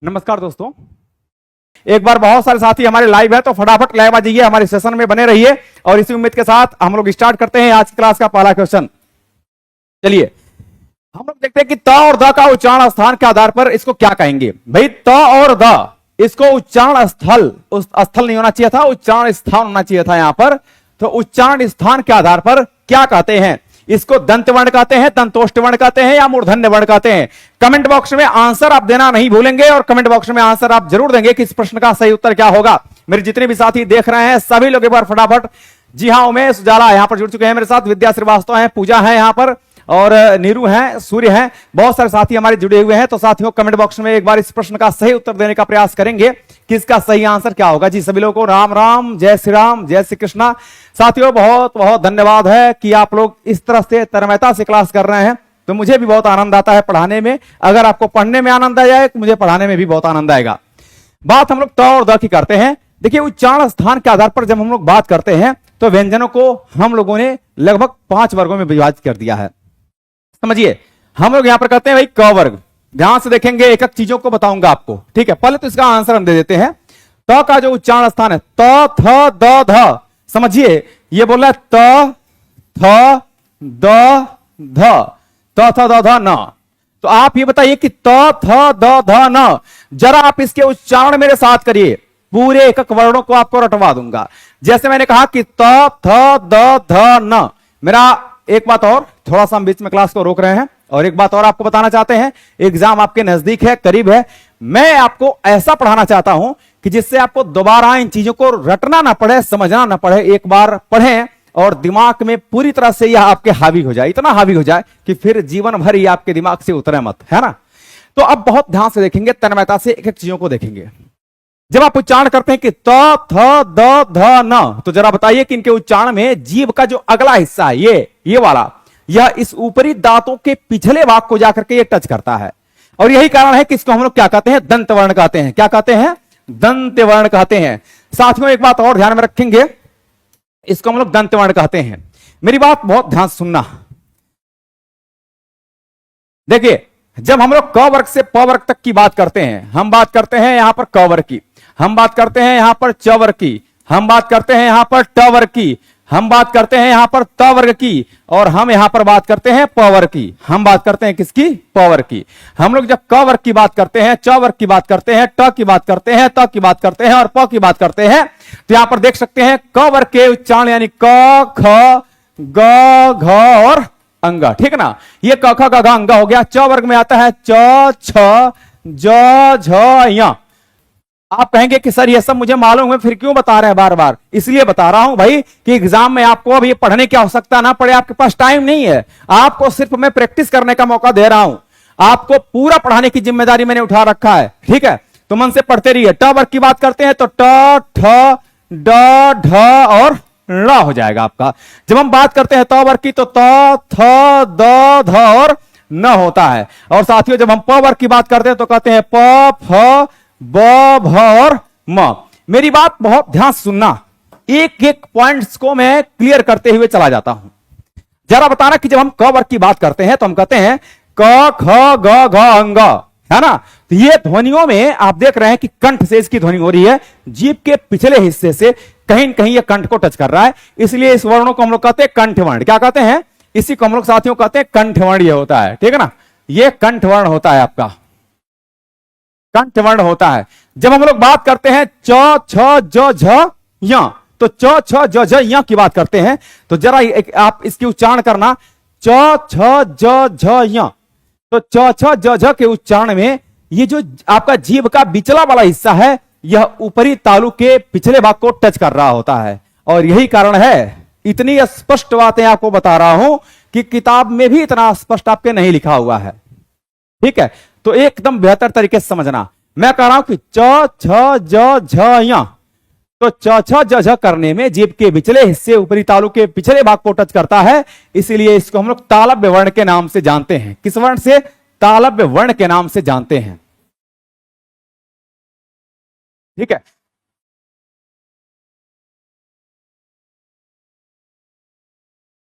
नमस्कार दोस्तों, एक बार बहुत सारे साथी हमारे लाइव है तो फटाफट लाइव आ जाइए, हमारे सेशन में बने रहिए और इसी उम्मीद के साथ हम लोग स्टार्ट करते हैं आज की क्लास का पहला क्वेश्चन। चलिए हम लोग देखते हैं कि त और द का उच्चारण स्थान के आधार पर इसको क्या कहेंगे। भाई त और द, इसको उच्चारण स्थल, स्थल नहीं होना चाहिए था, उच्चारण स्थान होना चाहिए था यहां पर। तो उच्चारण स्थान के आधार पर क्या कहते हैं? इसको दंत वर्ण कहते हैं, दंतोष्ठ वर्ण कहते हैं या मूर्धन्य वर्ण कहते हैं? कमेंट बॉक्स में आंसर आप देना नहीं भूलेंगे और कमेंट बॉक्स में आंसर आप जरूर देंगे कि इस प्रश्न का सही उत्तर क्या होगा। मेरे जितने भी साथी देख रहे हैं सभी लोग एक बार फटाफट, जी हाँ, उमेश उजाला यहां पर जुड़ चुके हैं मेरे साथ, विद्या श्रीवास्तव है, पूजा है यहां पर और नीरू हैं, सूर्य हैं, बहुत सारे साथी हमारे जुड़े हुए हैं। तो साथियों कमेंट बॉक्स में एक बार इस प्रश्न का सही उत्तर देने का प्रयास करेंगे कि इसका सही आंसर क्या होगा। जी सभी लोगों को राम राम, जय श्री राम, जय श्री कृष्णा। साथियों बहुत बहुत धन्यवाद है कि आप लोग इस तरह से तन्मयता से क्लास कर रहे हैं, तो मुझे भी बहुत आनंद आता है पढ़ाने में। अगर आपको पढ़ने में आनंद आ जाए तो मुझे पढ़ाने में भी बहुत आनंद आएगा। बात हम लोग त और द की करते हैं। देखिए उच्चारण स्थान के आधार पर जब हम लोग बात करते हैं तो व्यंजनों को हम लोगों ने लगभग 5 वर्गों में विभाजित कर दिया है। समझिए हम लोग यहां पर करते हैं भाई क वर्ग। ध्यान से देखेंगे, एक एक चीजों को बताऊंगा आपको, ठीक है। पहले तो इसका आंसर हम दे देते हैं। त का जो उच्चारण स्थान है त थ द ध, समझिए ये बोल रहा है त थ द ध, त थ द ध न। तो आप ये बताइए कि त थ द ध न, जरा आप इसके उच्चारण मेरे साथ करिए, पूरे एक एक वर्णों को आपको रटवा दूंगा। जैसे मैंने कहा कि त थ द ध न। मेरा एक बात और, थोड़ा सा हम बीच में क्लास को रोक रहे हैं और एक बात और आपको बताना चाहते हैं। एग्जाम आपके नजदीक है, करीब है, मैं आपको ऐसा पढ़ाना चाहता हूं कि जिससे आपको दोबारा इन चीजों को रटना ना पड़े, समझना ना पड़े। एक बार पढ़ें और दिमाग में पूरी तरह से यह आपके हावी हो जाए, इतना हावी हो जाए कि फिर जीवन भर ये आपके दिमाग से उतरे मत, है ना। तो अब बहुत ध्यान से देखेंगे, तन्मयता से एक एक चीजों को देखेंगे। जब आप उच्चारण करते हैं कि त थ द ध न, तो जरा बताइए कि इनके उच्चारण में जीभ का जो अगला हिस्सा है ये वाला, यह इस ऊपरी दांतों के पिछले भाग को जाकर के ये टच करता है। और यही कारण है कि इसको हम लोग क्या कहते हैं? दंत वर्ण कहते हैं। क्या कहते हैं? दंत वर्ण कहते हैं। साथियों एक बात और ध्यान में रखेंगे, इसको हम लोग दंत वर्ण कहते हैं। मेरी बात बहुत ध्यान से सुनना। देखिए जब हम लोग क वर्ग से प वर्ग तक की बात करते हैं, हम बात करते हैं यहां पर क वर्ग की, हम बात करते हैं यहां पर च वर्ग की, हम बात करते हैं यहां पर ट वर्ग की, हम बात करते हैं यहां पर त वर्ग की, और हम यहां पर बात करते हैं प वर्ग की। हम बात करते हैं किसकी? प वर्ग की। हम लोग जब क वर्ग की बात करते हैं, च वर्ग की बात करते हैं, ट की बात करते हैं, त की बात करते हैं और प की बात करते हैं, तो यहां पर देख सकते हैं क वर्ग के उच्चारण यानी क ख ग घ और अंग, ठीक ना। ये क ख ग घ अंग हो गया। च वर्ग में आता है च छ ज झ य। आप कहेंगे कि सर ये सब मुझे मालूम है, फिर क्यों बता रहे हैं बार बार? इसलिए बता रहा हूं भाई कि एग्जाम में आपको अब ये पढ़ने की आवश्यकता ना पड़े, आपके पास टाइम नहीं है, आपको सिर्फ मैं प्रैक्टिस करने का मौका दे रहा हूं। आपको पूरा पढ़ाने की जिम्मेदारी मैंने उठा रखा है, ठीक है। तो मन से पढ़ते रहिए। ट वर्ग की बात करते हैं तो ट ठ ड ढ और ण हो जाएगा आपका। जब हम बात करते हैं त वर्ग की तो त थ द ध और न होता है। और साथियों जब हम प वर्ग की बात करते हैं तो कहते हैं प फ ब भ और म। मेरी बात बहुत ध्यान से सुनना, एक एक पॉइंट्स को मैं क्लियर करते हुए चला जाता हूं। जरा बताना कि जब हम क वर्ग की बात करते हैं तो हम कहते हैं क ख ग घ अंग, है ना। तो ये ध्वनियों में आप देख रहे हैं कि कंठ से इसकी ध्वनि हो रही है, जीभ के पिछले हिस्से से कहीं न कहीं ये कंठ को टच कर रहा है, इसलिए इस वर्णों को हम लोग कहते हैं कंठ वर्ण। क्या कहते हैं? इसी को हम लोग साथियों कहते हैं कंठ वर्ण। ये होता है, ठीक है ना, ये कंठ वर्ण होता है, आपका कंठ वर्ण होता है। जब हम लोग बात करते हैं च छ ज झ य, तो च छ ज झ य की बात करते हैं तो जरा आप इसकी उच्चारण करना, च छ ज झ य। तो च छ ज झ के उच्चारण में ये जो आपका जीभ का बिचला वाला हिस्सा है, यह ऊपरी तालु के पिछले भाग को टच कर रहा होता है। और यही कारण है, इतनी स्पष्ट बातें आपको बता रहा हूं कि किताब में भी इतना स्पष्ट आपके नहीं लिखा हुआ है, ठीक है। तो एकदम बेहतर तरीके से समझना। मैं कह रहा हूं कि च छ ज झ य, तो च छ ज झ करने में जीभ के पिछले हिस्से ऊपरी तालु के पिछले भाग को टच करता है, इसीलिए इसको हम लोग तालव्य वर्ण के नाम से जानते हैं। किस वर्ण से? तालव्य वर्ण के नाम से जानते हैं, ठीक है।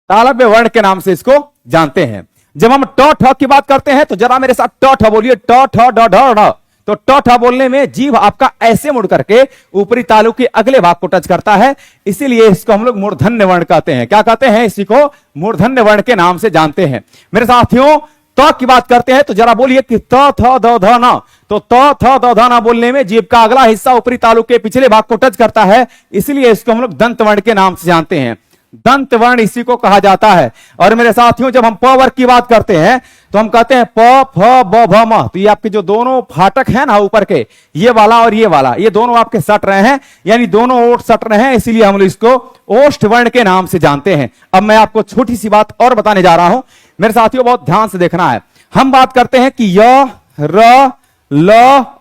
तालव्य वर्ण के नाम से इसको जानते हैं। जब हम ट ठ की बात करते हैं तो जरा मेरे साथ ट ठ बोलिए, ट ठ ड ढ ढ। तो ट ठ बोलने में जीभ आपका ऐसे मुड़ करके ऊपरी तालु के अगले भाग को टच करता है, इसीलिए इसको हम लोग मूर्धन्य वर्ण कहते हैं। क्या कहते हैं? इसी को मूर्धन्य वर्ण के नाम से जानते हैं। मेरे साथियों, त की बात करते हैं तो जरा बोलिए कि त थ द ध न। तो त थ द ध न बोलने में जीभ का अगला हिस्सा ऊपरी तालु के पिछले भाग को टच करता है, इसलिए इसको हम लोग दंत वर्ण के नाम से जानते हैं। दंत वर्ण इसी को कहा जाता है। और मेरे साथियों, जब हम प वर्ग की बात करते हैं तो हम कहते हैं प फ ब भ म। तो ये आपके जो दोनों फाटक हैं ना ऊपर के, ये वाला और ये वाला, ये दोनों आपके सट रहे हैं, यानी दोनों ओठ सट रहे हैं, इसीलिए हम लोग इसको ओष्ठ वर्ण के नाम से जानते हैं। अब मैं आपको छोटी सी बात और बताने जा रहा हूं, मेरे साथियों बहुत ध्यान से देखना है। हम बात करते हैं कि य र ल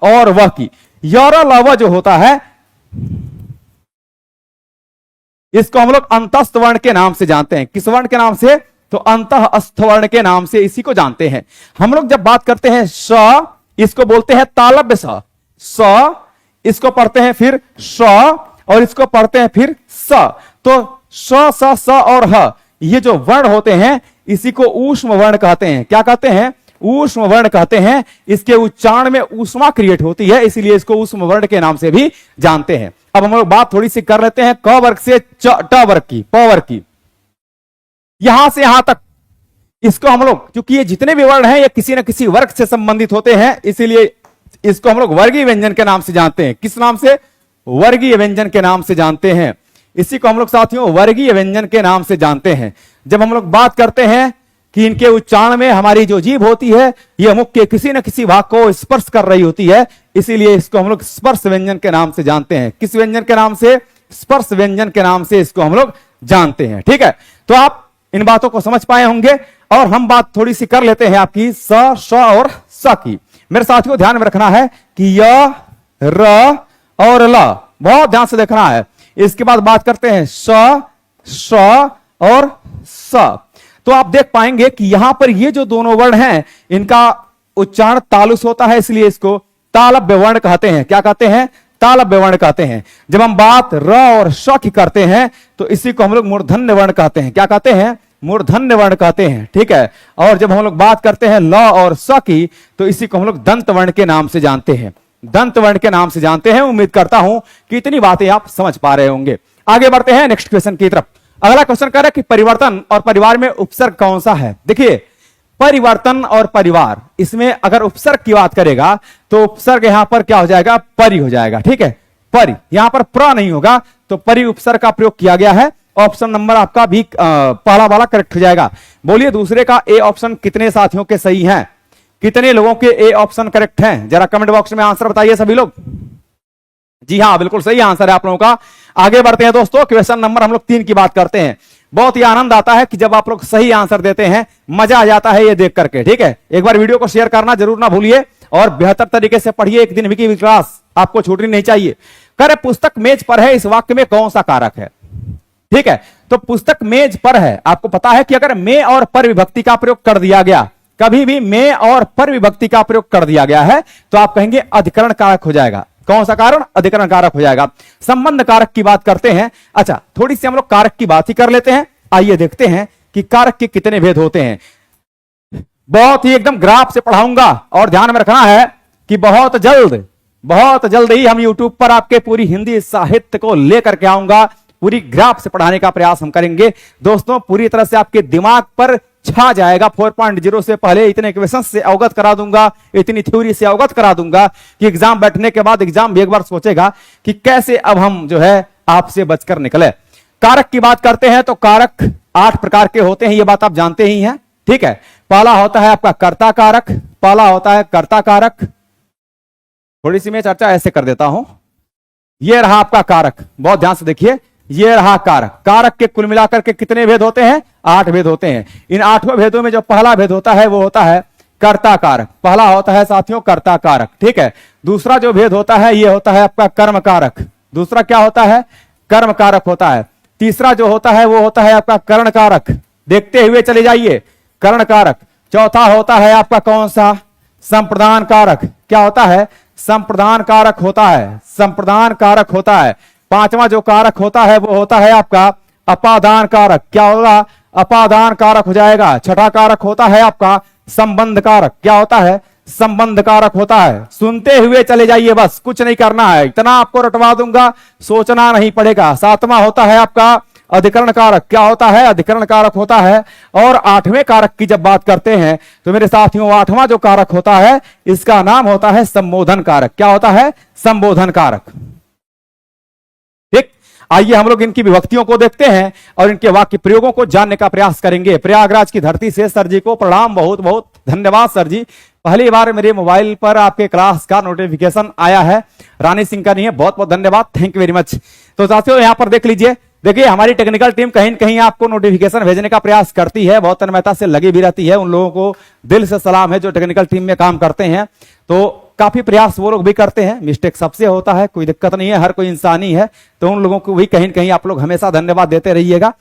और व की। य र ल व जो होता है इसको हम लोग अंतस्थ वर्ण के नाम से जानते हैं। किस वर्ण के नाम से? तो अंतःस्थ वर्ण के नाम से इसी को जानते हैं। हम लोग जब बात करते हैं स, इसको बोलते हैं तालव्य स। स इसको पढ़ते हैं फिर स, और इसको पढ़ते हैं फिर स। तो स स स और ह, ये जो वर्ण होते हैं इसी को ऊष्म वर्ण कहते हैं। क्या कहते हैं? ऊष्म वर्ण कहते हैं। इसके उच्चारण में ऊष्मा क्रिएट होती है, इसीलिए इसको ऊष्म वर्ण के नाम से भी जानते हैं। अब हम लोग बात थोड़ी सी कर लेते हैं क वर्ग से ट वर्ग की, प वर्ग की। यहां से यहां तक इसको हम लोग, क्योंकि ये जितने भी वर्ण हैं ये किसी न किसी वर्ग से संबंधित होते हैं, इसीलिए इसको हम लोग वर्गीय व्यंजन के नाम से जानते हैं। किस नाम से? वर्गीय व्यंजन के नाम से जानते हैं। इसी को हम लोग साथियों वर्गीय व्यंजन के नाम से जानते हैं। जब हम लोग बात करते हैं कि इनके उच्चारण में हमारी जो जीभ होती है यह मुख के किसी न किसी भाग को स्पर्श कर रही होती है, इसीलिए इसको हम लोग स्पर्श व्यंजन के नाम से जानते हैं। किस व्यंजन के नाम से? स्पर्श व्यंजन के नाम से इसको हम लोग जानते हैं। ठीक है, तो आप इन बातों को समझ पाए होंगे। और हम बात थोड़ी सी कर लेते हैं आपकी स, श और स की। मेरे साथियों ध्यान में रखना है कि य, र और ल, बहुत ध्यान से देखना है। इसके बाद बात करते हैं स, श और स। तो आप देख पाएंगे कि यहां पर ये जो दोनों वर्ण हैं इनका उच्चारण तालुस होता है, इसलिए इसको तालव्य वर्ण कहते हैं। क्या कहते हैं? तालव्य वर्ण कहते हैं। जब हम बात र और श की करते हैं तो इसी को हम लोग मूर्धन्य वर्ण कहते हैं। क्या कहते हैं? मूर्धन्य वर्ण कहते हैं। ठीक है, और जब हम लोग बात करते हैं ल और स की तो इसी को हम लोग दंत वर्ण के नाम से जानते हैं। दंत वर्ण के नाम से जानते हैं। उम्मीद करता हूं कि इतनी बातें आप समझ पा रहे होंगे। आगे बढ़ते हैं नेक्स्ट क्वेश्चन की तरफ। अगला क्वेश्चन कह रहा है कि परिवर्तन और परिवार में उपसर्ग कौन सा है? देखिए, परिवर्तन और परिवार, इसमें अगर उपसर्ग की बात करेगा तो उपसर्ग यहां पर क्या हो जाएगा? परि हो जाएगा। ठीक है, परि, यहां पर प्र नहीं होगा, तो परि उपसर्ग का प्रयोग किया गया है। ऑप्शन नंबर आपका भी पहला वाला करेक्ट हो जाएगा। बोलिए दूसरे का ए ऑप्शन कितने साथियों के सही हैं? कितने लोगों के ए ऑप्शन करेक्ट हैं? जरा कमेंट बॉक्स में आंसर बताइए सभी लोग। जी हाँ, बिल्कुल सही आंसर है आप लोगों का। आगे बढ़ते हैं दोस्तों, क्वेश्चन नंबर हम लोग 3 की बात करते हैं। बहुत ही आनंद आता है कि जब आप लोग सही आंसर देते हैं, मजा आ जाता है ये देख करके। ठीक है, एक बार वीडियो को शेयर करना जरूर ना भूलिए और बेहतर तरीके से पढ़िए। एक दिन की क्लास आपको छूटनी नहीं चाहिए। करे पुस्तक मेज पर है, इस वाक्य में कौन सा कारक है? ठीक है, तो पुस्तक मेज पर है। आपको पता है कि अगर में और पर विभक्ति का प्रयोग कर दिया गया, कभी भी में और पर विभक्ति का प्रयोग कर दिया गया है तो आप कहेंगे अधिकरण कारक हो जाएगा। कौन सा कारण? अधिकरण कारक हो जाएगा। संबंध कारक की बात करते हैं। अच्छा, थोड़ी सी हम लोग कारक की बात ही कर लेते हैं। आइए देखते हैं कि कारक के कितने भेद होते हैं। बहुत ही एकदम ग्राफ से पढ़ाऊंगा और ध्यान में रखना है कि बहुत जल्द ही हम YouTube पर आपके पूरी हिंदी साहित्य को लेकर के आऊंगा। पूरी ग्राफ से पढ़ाने का प्रयास हम करेंगे दोस्तों। पूरी तरह से आपके दिमाग पर छा जाएगा। 4.0 से पहले इतने क्वेश्चन से अवगत करा दूंगा, इतनी थ्योरी से अवगत करा दूंगा कि एग्जाम बैठने के बाद एग्जाम भी एक बार सोचेगा कि कैसे अब हम जो है आपसे बचकर निकले। कारक की बात करते हैं तो कारक 8 प्रकार के होते हैं, ये बात आप जानते ही हैं। ठीक है, पहला होता है आपका कर्ता कारक। पहला होता है कर्ता कारक। थोड़ी सी मैं चर्चा ऐसे कर देता हूं। यह रहा आपका कारक, बहुत ध्यान से देखिए। ये रहा कारक। कारक के कुल मिलाकर के कितने भेद होते हैं? 8 भेद होते हैं। इन 8 भेदों में जो पहला भेद होता है वो होता है कर्ता कारक। पहला होता है साथियों कर्ता कारक। ठीक है, दूसरा जो भेद होता है ये होता है आपका कर्म कारक। दूसरा क्या होता है? कर्म कारक होता है। तीसरा जो होता है वो होता है आपका कर्ण कारक। देखते हुए चले जाइए, कर्ण कारक। चौथा होता है आपका कौन सा? संप्रदान कारक। क्या होता है? संप्रदान कारक होता है। संप्रदान कारक होता है। पांचवा जो कारक होता है वो होता है आपका अपादान कारक। क्या होगा? अपादान कारक हो जाएगा। छठा कारक होता है आपका संबंध कारक। क्या होता है? संबंध कारक होता है। सुनते हुए चले जाइए, बस कुछ नहीं करना है, इतना आपको रटवा दूंगा, सोचना नहीं पड़ेगा। सातवां होता है आपका अधिकरण कारक। क्या होता है? अधिकरण कारक होता है। और आठवें कारक की जब बात करते हैं तो मेरे साथियों, आठवां जो कारक होता है इसका नाम होता है संबोधन कारक। क्या होता है? संबोधन कारक। ठीक, आइए हम लोग इनकी विभक्तियों को देखते हैं और इनके वाक्य प्रयोगों को जानने का प्रयास करेंगे। प्रयागराज की धरती से सर जी को प्रणाम, बहुत बहुत धन्यवाद सर जी। पहली बार मेरे मोबाइल पर आपके क्लास का नोटिफिकेशन आया है, रानी सिंह का नहीं है। बहुत बहुत धन्यवाद, थैंक यू वेरी मच। तो साथियों यहां पर देख लीजिए, देखिए हमारी टेक्निकल टीम कहीं न कहीं आपको नोटिफिकेशन भेजने का प्रयास करती है, बहुत तन्मयता से लगी भी रहती है। उन लोगों को दिल से सलाम है जो टेक्निकल टीम में काम करते हैं। तो काफी प्रयास वो लोग भी करते हैं, मिस्टेक सबसे होता है, कोई दिक्कत नहीं है, हर कोई इंसान ही है। तो उन लोगों को भी कहीं न कहीं आप लोग हमेशा धन्यवाद देते रहिएगा।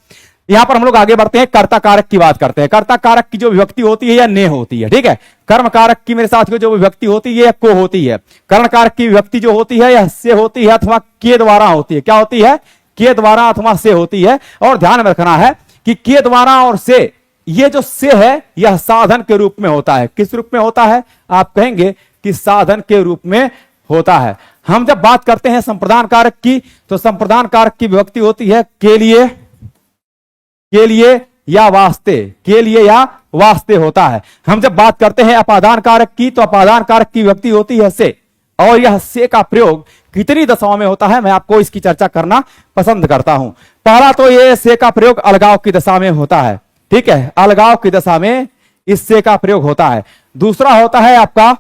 यहां पर हम लोग आगे बढ़ते हैं, कर्ता कारक की बात करते हैं। कर्ता कारक की जो विभक्ति होती है या ने होती है, ठीक है। कर्म कारक की मेरे साथियों जो विभक्ति होती है या को होती है। कर्ण कारक की विभक्ति जो होती है या से होती है अथवा के द्वारा होती है। क्या होती है? के द्वारा अथवा से होती है। और ध्यान में रखना है कि के द्वारा और से, ये जो से है यह साधन के रूप में होता है। किस रूप में होता है? आप कहेंगे कि साधन के रूप में होता है। हम जब बात करते हैं संप्रदान कारक की, तो संप्रदान कारक की विभक्ति होती है के लिए या वास्ते। के लिए या वास्ते होता है। हम जब बात करते हैं अपादान कारक की, तो अपादान कारक की विभक्ति होती है से। और यह से का प्रयोग कितनी दशाओं में होता है, मैं आपको इसकी चर्चा करना पसंद करता हूं। पहला तो यह से का प्रयोग अलगाव की दशा में होता है, ठीक है। अलगाव की दशा में इस से का प्रयोग होता है। दूसरा होता है आपका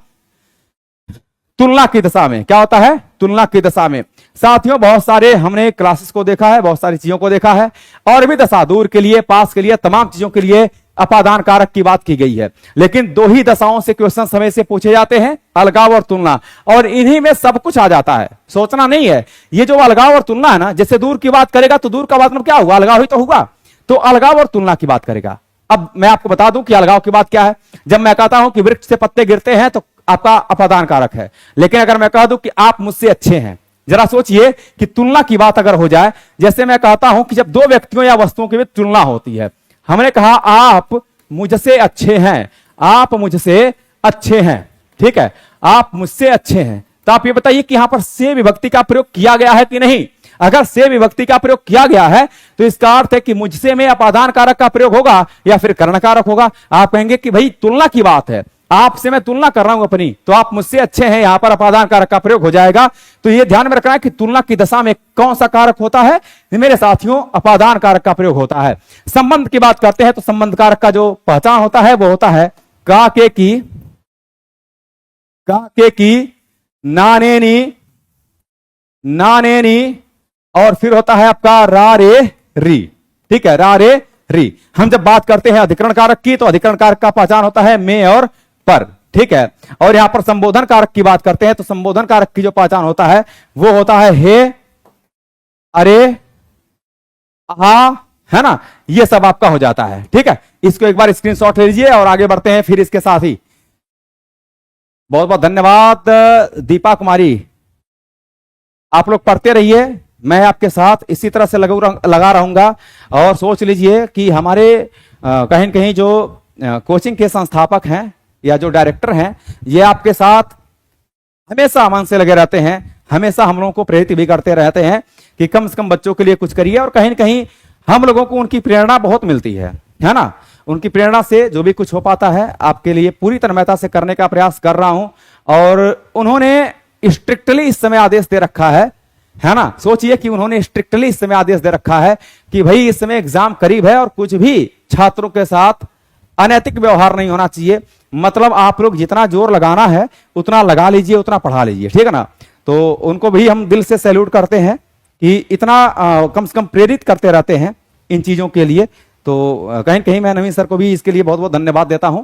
तुलना की दशा में। क्या होता है? तुलना की दशा में। साथियों बहुत सारे हमने क्लासेस को देखा है, बहुत सारी चीजों को देखा है, और भी दशा दूर के लिए, पास के लिए, तमाम चीजों के लिए अपादान कारक की बात की गई है। लेकिन दो ही दशाओं से क्वेश्चन समय से पूछे जाते हैं, अलगाव और तुलना, और इन्हीं में सब कुछ आ जाता है, सोचना नहीं है। ये जो अलगाव और तुलना है ना, जैसे दूर की बात करेगा तो दूर का मतलब क्या हुआ? अलगाव ही तो होगा। तो अलगाव और तुलना की बात करेगा। अब मैं आपको बता दूं कि अलगाव की बात क्या है। जब मैं कहता हूं कि वृक्ष से पत्ते गिरते हैं तो आपका अपादान कारक है। लेकिन अगर मैं कह दूं कि आप मुझसे अच्छे हैं, जरा सोचिए कि तुलना की बात अगर हो जाए, जैसे मैं कहता हूं कि जब दो व्यक्तियों या वस्तुओं के बीच तुलना होती है, हमने कहा आप मुझसे अच्छे हैं, आप मुझसे अच्छे हैं, ठीक है, आप मुझसे अच्छे हैं। तो आप ये बताइए कि यहां पर से विभक्ति का प्रयोग किया गया है कि नहीं? अगर से विभक्ति का प्रयोग किया गया है तो इसका अर्थ है कि मुझसे में अपादान कारक का प्रयोग होगा या फिर कर्ण कारक होगा। आप कहेंगे कि भाई तुलना की बात है, आपसे मैं तुलना कर रहा हूं अपनी, तो आप मुझसे अच्छे हैं, यहां पर अपादान कारक का प्रयोग हो जाएगा। तो यह ध्यान में रखना है कि तुलना की दशा में कौन सा कारक होता है मेरे साथियों? अपादान कारक का प्रयोग होता है। संबंध की बात करते हैं तो संबंध कारक का जो पहचान होता है वो होता है का के की नाने नी और फिर होता है आपका रा रे री, ठीक है, रा रे री। हम जब बात करते हैं अधिकरण कारक की, तो अधिकरण कारक का पहचान होता है में और पर, ठीक है। और यहां पर संबोधन कारक की बात करते हैं तो संबोधन कारक की जो पहचान होता है वो होता है हे, अरे, हा, है ना, ये सब आपका हो जाता है, ठीक है। इसको एक बार स्क्रीनशॉट ले लीजिए और आगे बढ़ते हैं फिर इसके साथ ही। बहुत बहुत धन्यवाद दीपा कुमारी, आप लोग पढ़ते रहिए, मैं आपके साथ इसी तरह से लगा रहूंगा। और सोच लीजिए कि हमारे कहीं न कहीं जो कोचिंग के संस्थापक हैं या जो डायरेक्टर हैं, ये आपके साथ हमेशा मन से लगे रहते हैं, हमेशा हम लोगों को प्रेरित भी करते रहते हैं कि कम से कम बच्चों के लिए कुछ करिए। और कहीं न कहीं हम लोगों को उनकी प्रेरणा बहुत मिलती है ना। उनकी प्रेरणा से जो भी कुछ हो पाता है आपके लिए पूरी तन्मयता से करने का प्रयास कर रहा हूं। और उन्होंने स्ट्रिक्टली इस समय आदेश दे रखा है ना। सोचिए कि उन्होंने स्ट्रिक्टली इस समय आदेश दे रखा है कि भाई इस समय एग्जाम करीब है और कुछ भी छात्रों के साथ अनैतिक व्यवहार नहीं होना चाहिए। मतलब आप लोग जितना जोर लगाना है उतना लगा लीजिए, उतना पढ़ा लीजिए, ठीक है ना। तो उनको भी हम दिल से सैल्यूट करते हैं कि इतना कम से कम प्रेरित करते रहते हैं इन चीजों के लिए। तो कहीं कहीं मैं नवीन सर को भी इसके लिए बहुत बहुत धन्यवाद देता हूं।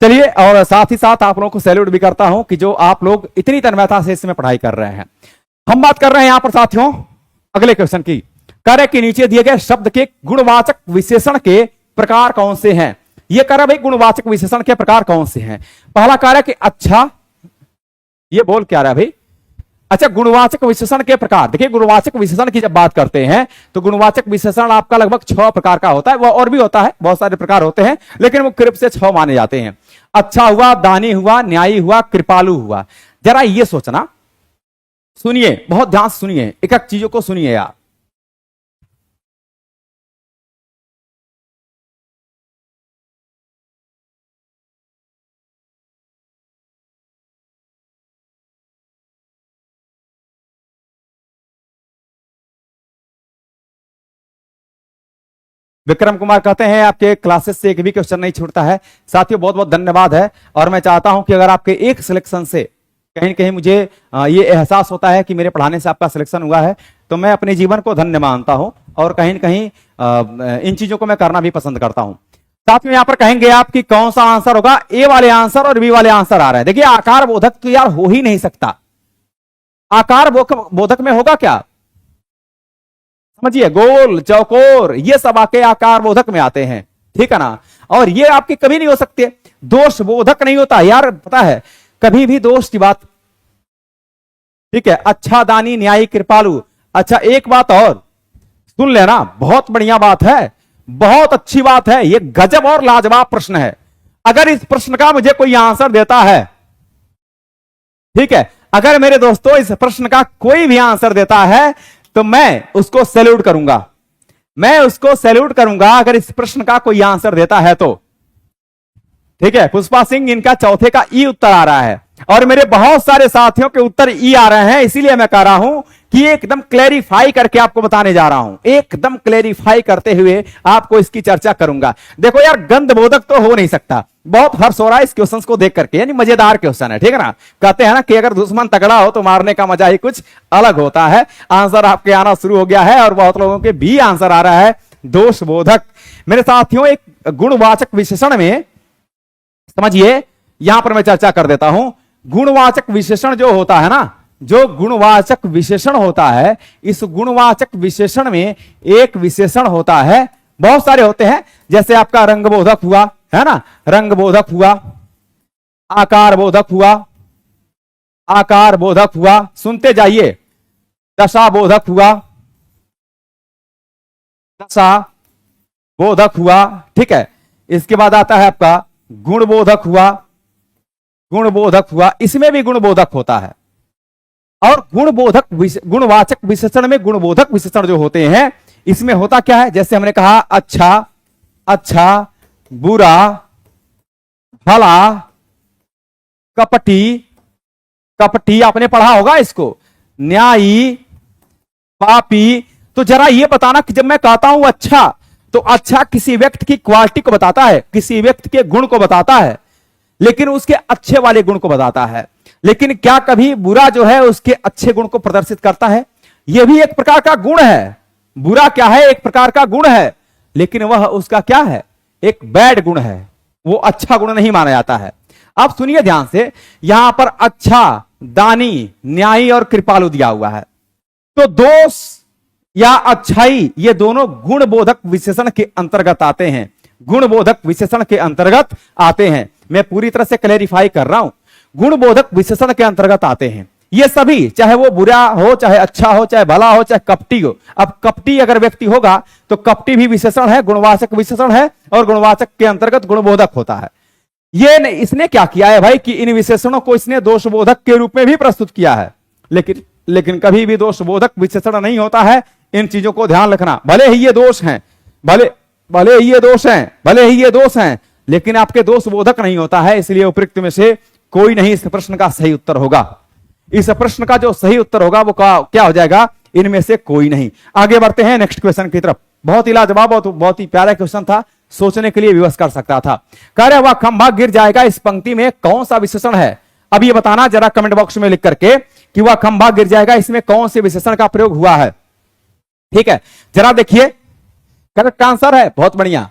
चलिए, और साथ ही साथ आप लोगों को सैल्यूट भी करता हूं कि जो आप लोग इतनी तन्मयता से इसमें पढ़ाई कर रहे हैं। हम बात कर रहे हैं यहां पर साथियों अगले क्वेश्चन की। कार्य के नीचे दिए गए शब्द के गुणवाचक विशेषण के प्रकार कौन से हैं? ये कह रहा भाई गुणवाचक विशेषण के प्रकार कौन से हैं। पहला कार्य कि अच्छा, ये बोल क्या रहा है भाई? अच्छा, गुणवाचक विशेषण के प्रकार देखिए। गुणवाचक विशेषण की जब बात करते हैं तो गुणवाचक विशेषण आपका लगभग 6 प्रकार का होता है। वो और भी होता है, बहुत सारे प्रकार होते हैं, लेकिन मुख्य रूप से 6 माने जाते हैं। अच्छा हुआ, दानी हुआ, न्यायी हुआ, कृपालु हुआ। जरा ये सोचना, सुनिए, बहुत ध्यान से सुनिए, एक एक चीजों को सुनिए यार। विक्रम कुमार कहते हैं आपके क्लासेस से एक भी क्वेश्चन नहीं छूटता है। साथियों बहुत बहुत धन्यवाद है। और मैं चाहता हूं कि अगर आपके एक सिलेक्शन से कहीं कहीं मुझे ये एहसास होता है कि मेरे पढ़ाने से आपका सिलेक्शन हुआ है, तो मैं अपने जीवन को धन्य मानता हूं और कहीं न कहीं इन चीजों को मैं करना भी पसंद करता हूं। साथ में यहां पर कहेंगे आप कि कौन सा आंसर होगा। ए वाले आंसर और बी वाले आंसर आ रहे हैं। देखिए, आकार बोधक तो यार हो ही नहीं सकता। आकार बोधक में होगा क्या? समझिए, गोल, चौकोर, ये सब आके आकार बोधक में आते हैं, ठीक है ना। और ये आपके कभी नहीं हो सकते, दोष बोधक नहीं होता यार, पता है, कभी भी दोष की बात, ठीक है। अच्छा, दानी, न्यायी, कृपालु। अच्छा, एक बात और सुन लेना, बहुत बढ़िया बात है, बहुत अच्छी बात है, ये गजब और लाजवाब प्रश्न है। अगर इस प्रश्न का मुझे कोई आंसर देता है, ठीक है, अगर मेरे दोस्तों इस प्रश्न का कोई भी आंसर देता है तो मैं उसको सैल्यूट करूंगा, मैं उसको सैल्यूट करूंगा अगर इस प्रश्न का कोई आंसर देता है तो, ठीक है। पुष्पा सिंह, इनका चौथे का ई उत्तर आ रहा है और मेरे बहुत सारे साथियों के उत्तर ई आ रहे हैं। इसीलिए मैं कह रहा हूं कि एकदम क्लेरिफाई करके आपको बताने जा रहा हूं, एकदम क्लेरिफाई करते हुए आपको इसकी चर्चा करूंगा। देखो यार, गंध बोधक तो हो नहीं सकता। बहुत हर्ष हो रहा है इस क्वेश्चन को देख करके, यानी मजेदार क्वेश्चन है, ठीक है ना। कहते हैं ना कि अगर दुश्मन तगड़ा हो तो मारने का मजा ही कुछ अलग होता है। आंसर आपके आना शुरू हो गया है और बहुत लोगों के भी आंसर आ रहा है, दोष बोधक। मेरे साथियों, एक गुणवाचक विशेषण में समझिए, यहां पर मैं चर्चा कर देता हूं। गुणवाचक विशेषण जो होता है ना, जो गुणवाचक विशेषण होता है, इस गुणवाचक विशेषण में एक विशेषण होता है, बहुत सारे होते हैं, जैसे आपका रंग बोधक हुआ, है ना, रंग बोधक हुआ, आकार बोधक हुआ, आकार बोधक हुआ, सुनते जाइए, दशा बोधक हुआ, दशा बोधक हुआ, ठीक है। इसके बाद आता है आपका गुण बोधक हुआ, गुण बोधक हुआ, इसमें भी गुण बोधक होता है। और गुणवाचक विशेषण में गुणबोधक विशेषण जो होते हैं, इसमें होता क्या है, जैसे हमने कहा अच्छा, अच्छा, बुरा, भला, कपटी, कपटी आपने पढ़ा होगा इसको, न्यायी, पापी। तो जरा ये बताना कि जब मैं कहता हूं अच्छा, तो अच्छा किसी व्यक्ति की क्वालिटी को बताता है, किसी व्यक्ति के गुण को बताता है, लेकिन उसके अच्छे वाले गुण को बताता है। लेकिन क्या कभी बुरा जो है उसके अच्छे गुण को प्रदर्शित करता है? यह भी एक प्रकार का गुण है। बुरा क्या है? एक प्रकार का गुण है, लेकिन वह उसका क्या है? एक बैड गुण है, वो अच्छा गुण नहीं माना जाता है। आप सुनिए ध्यान से, यहां पर अच्छा, दानी, न्यायी और कृपालु दिया हुआ है। तो दोष या अच्छाई, ये दोनों गुणबोधक विशेषण के अंतर्गत आते हैं, गुणबोधक विशेषण के अंतर्गत आते हैं। मैं पूरी तरह से क्लैरिफाई कर रहा हूं, गुणबोधक विशेषण के अंतर्गत आते हैं ये सभी, चाहे वो बुरा हो, चाहे अच्छा हो, चाहे भला हो, चाहे कपटी हो। अब कपटी अगर व्यक्ति होगा तो कपटी भी विशेषण है, गुणवाचक विशेषण है, और गुणवाचक के अंतर्गत गुणबोधक होता है। ये इसने क्या किया है भाई कि इन विशेषणों को इसने दोषबोधक के रूप में भी प्रस्तुत किया है, लेकिन कभी भी दोषबोधक विशेषण नहीं होता है। इन चीजों को ध्यान रखना, भले ही ये दोष हैं, भले ही ये दोष हैं, भले ही ये दोष हैं, लेकिन आपके दोषबोधक नहीं होता है। इसलिए उपयुक्त में से कोई नहीं इस प्रश्न का सही उत्तर होगा। इस प्रश्न का जो सही उत्तर होगा वो क्या हो जाएगा? इनमें से कोई नहीं। आगे बढ़ते हैं नेक्स्ट क्वेश्चन की तरफ। बहुत ही लाजवाब और बहुत ही प्यारा क्वेश्चन था, सोचने के लिए विवश कर सकता था। कह रहे वह खंभा गिर जाएगा, इस पंक्ति में कौन सा विशेषण है? अब ये बताना जरा कमेंट बॉक्स में लिख करके कि वह खंभा गिर जाएगा, इसमें कौन से विशेषण का प्रयोग हुआ है। ठीक है, जरा देखिए, करेक्ट आंसर है, बहुत बढ़िया।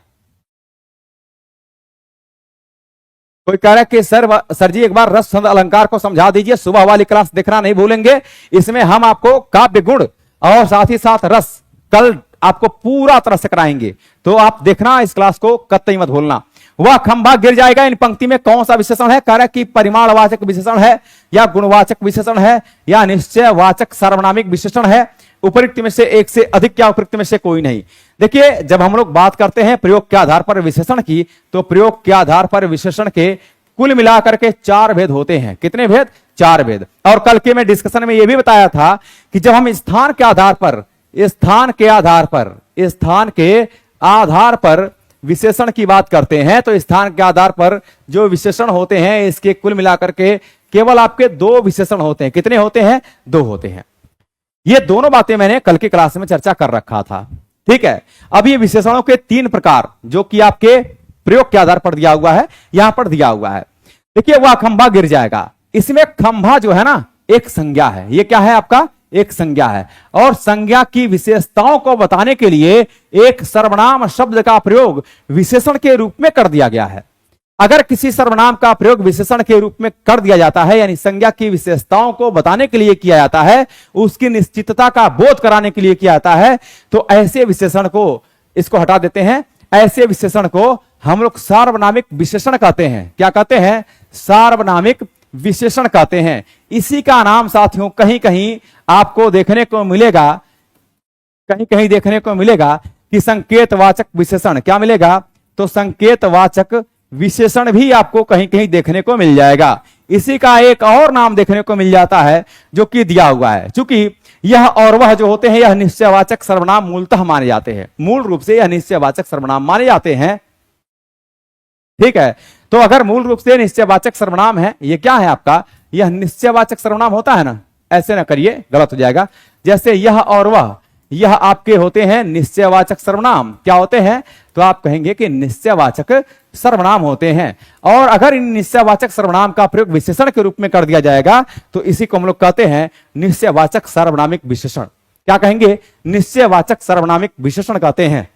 कोई कह रहा है कि सर जी एक बार रस छंद अलंकार को समझा दीजिए, सुबह वाली क्लास देखना नहीं भूलेंगे। इसमें हम आपको काव्य गुण और साथ ही साथ रस कल आपको पूरा तरह से कराएंगे, तो आप देखना इस क्लास को, कतई मत भूलना। वह खंभा गिर जाएगा। इन पंक्ति में कौन सा विशेषण है? कह रहा है कि परिमाणवाचक विशेषण है या गुणवाचक विशेषण है या निश्चयवाचक सार्वनामिक विशेषण है? उपयुक्त में से एक से अधिक या उपयुक्त में से कोई नहीं। देखिए, जब हम लोग बात करते हैं प्रयोग के आधार पर विशेषण की, तो प्रयोग के आधार पर विशेषण के कुल मिलाकर के 4 भेद होते हैं। कितने भेद? 4 भेद। और कल के मैं डिस्कशन में यह भी बताया था कि जब हम स्थान के आधार पर विशेषण की बात करते हैं, तो स्थान के आधार पर जो विशेषण होते हैं, इसके कुल मिलाकर के केवल आपके 2 विशेषण होते हैं। कितने होते हैं? 2 होते हैं। ये दोनों बातें मैंने कल की क्लास में चर्चा कर रखा था। ठीक है, अब ये विशेषणों के 3 प्रकार जो कि आपके प्रयोग के आधार पर दिया हुआ है, यहां पर दिया हुआ है। देखिए, वह खंभा गिर जाएगा। इसमें खंभा जो है ना, एक संज्ञा है। ये क्या है? आपका एक संज्ञा है। और संज्ञा की विशेषताओं को बताने के लिए एक सर्वनाम शब्द का प्रयोग विशेषण के रूप में कर दिया गया है। अगर किसी सर्वनाम का प्रयोग विशेषण के रूप में कर दिया जाता है, यानी संज्ञा की विशेषताओं को बताने के लिए किया जाता है, उसकी निश्चितता का बोध कराने के लिए किया जाता है, तो ऐसे विशेषण को, इसको हटा देते हैं, ऐसे विशेषण को हम लोग सार्वनामिक विशेषण कहते हैं। क्या कहते हैं? सार्वनामिक विशेषण कहते हैं। इसी का नाम साथियों कहीं कहीं आपको देखने को मिलेगा, कि संकेतवाचक विशेषण। क्या मिलेगा? तो संकेतवाचक विशेषण भी आपको कहीं कहीं देखने को मिल जाएगा। इसी का एक और नाम देखने को मिल जाता है जो कि दिया हुआ है। चूंकि यह और वह जो होते हैं, यह निश्चयवाचक सर्वनाम मूलतः माने जाते हैं। मूल रूप से यह निश्चयवाचक सर्वनाम माने जाते हैं। ठीक है, तो अगर मूल रूप से निश्चयवाचक सर्वनाम है, ये क्या है आपका? यह निश्चयवाचक सर्वनाम होता है ना। ऐसे ना करिए, गलत हो जाएगा। जैसे यह और वह, यह आपके होते हैं निश्चयवाचक सर्वनाम। क्या होते हैं? तो आप कहेंगे कि निश्चयवाचक सर्वनाम होते हैं। और अगर इन निश्चयवाचक सर्वनाम का प्रयोग विशेषण के रूप में कर दिया जाएगा, तो इसी को हम लोग कहते हैं निश्चयवाचक सार्वनामिक विशेषण। क्या कहेंगे? निश्चयवाचक सार्वनामिक विशेषण कहते हैं।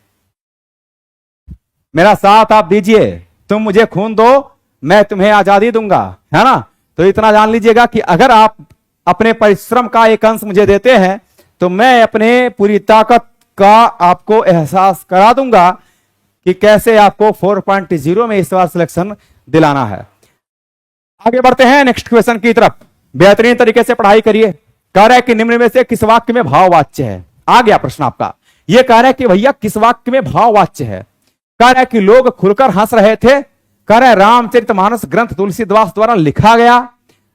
मेरा साथ आप दीजिए। तुम मुझे खून दो, मैं तुम्हें आजादी दूंगा, है ना। तो इतना जान लीजिएगा कि अगर आप अपने परिश्रम का एक अंश मुझे देते हैं, तो मैं अपने पूरी ताकत का आपको एहसास करा दूंगा कि कैसे आपको 4.0 में इस बार सिलेक्शन दिलाना है। आगे बढ़ते हैं नेक्स्ट क्वेश्चन की तरफ। बेहतरीन तरीके से पढ़ाई करिए। कह रहा है कि निम्न में से किस वाक्य में भाववाच्य है? आ गया प्रश्न आपका। यह कह रहा है कि भैया किस वाक्य में भाववाच्य है? कह रहा है कि लोग खुलकर हंस रहे थे। कह रहा है रामचरितमानस ग्रंथ तुलसीदास द्वारा लिखा गया।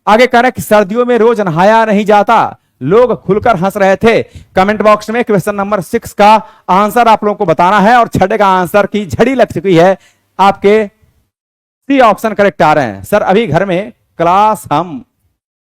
आगे कह रहा है कि सर्दियों में रोज नहाया नहीं जाता, लोग खुलकर हंस रहे थे। कमेंट बॉक्स में क्वेश्चन नंबर 6 का आंसर आप लोगों को बताना है। और 6 का आंसर की झड़ी लग चुकी है। आपके सी ऑप्शन करेक्ट आ रहे हैं। सर अभी घर में क्लास हम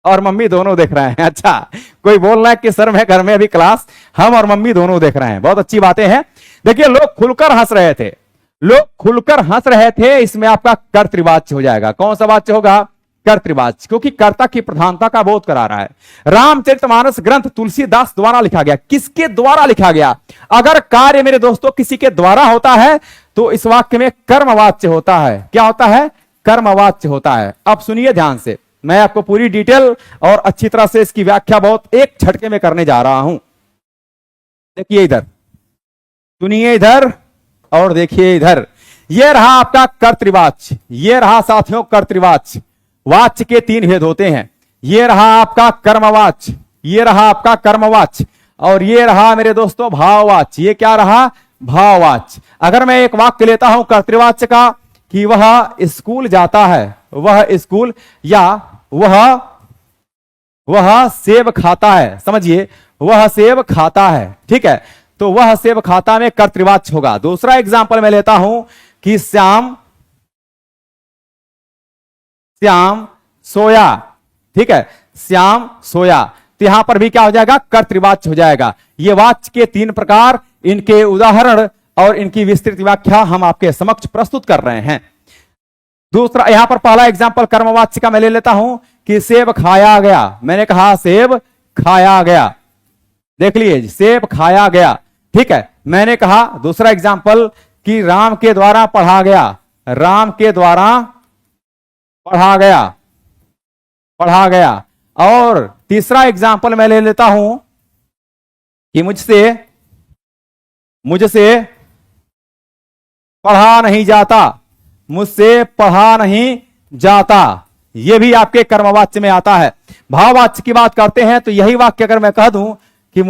और मम्मी दोनों देख रहे हैं। अच्छा, कोई बोल रहा है कि सर मैं घर में अभी क्लास हम और मम्मी दोनों देख रहे हैं। बहुत अच्छी बातें हैं। देखिए, लोग खुलकर हंस रहे थे। लोग खुलकर हंस रहे थे, इसमें आपका कर्तृवाच्य हो जाएगा। कौन सा वाच्य होगा? कर्तृवाच्य, क्योंकि कर्ता की प्रधानता का बोध करा रहा है। रामचरितमानस ग्रंथ तुलसीदास द्वारा लिखा गया। किसके द्वारा लिखा गया? अगर कार्य मेरे दोस्तों किसी के द्वारा होता है, तो इस वाक्य में कर्मवाच्य होता है। क्या होता है? कर्मवाच्य होता है। अब सुनिए ध्यान से, मैं आपको पूरी डिटेल और अच्छी तरह से इसकी व्याख्या बहुत एक झटके में करने जा रहा हूं। देखिए इधर, सुनिए इधर और देखिए इधर। यह रहा आपका कर्तृवाच्य, यह रहा साथियों कर्तृवाच्य। वाच्य के 3 भेद होते हैं। यह रहा आपका कर्मवाच्य, यह रहा आपका कर्मवाच्य, और यह रहा मेरे दोस्तों भाववाच्य। यह क्या रहा? भाववाच्य। अगर मैं एक वाक्य लेता हूं कर्तृवाच्य का कि वह स्कूल जाता है, वह स्कूल, या वह सेब खाता है। समझिए, वह सेब खाता है। ठीक है, तो वह सेब खाता में कर्तृवाच्य होगा। दूसरा एग्जांपल मैं लेता हूं कि श्याम सोया। ठीक है, श्याम सोया, तो यहां पर भी क्या हो जाएगा? कर्तृवाच्य हो जाएगा। ये वाच्य के 3 प्रकार, इनके उदाहरण और इनकी विस्तृत व्याख्या हम आपके समक्ष प्रस्तुत कर रहे हैं। दूसरा, यहां पर पहला एग्जांपल कर्मवाच्य का मैं ले लेता हूं कि सेब खाया गया। मैंने कहा सेब खाया गया। देख लीजिए, सेब खाया गया। ठीक है, मैंने कहा दूसरा एग्जांपल कि राम के द्वारा पढ़ा गया। राम के द्वारा पढ़ा गया। और तीसरा एग्जांपल मैं ले लेता हूं कि मुझसे पढ़ा नहीं जाता। मुझसे पढ़ा नहीं जाता, यह भी आपके कर्मवाच्य में आता है। भाववाच्य की बात करते हैं तो यही वाक्य अगर मैं कह दूं कि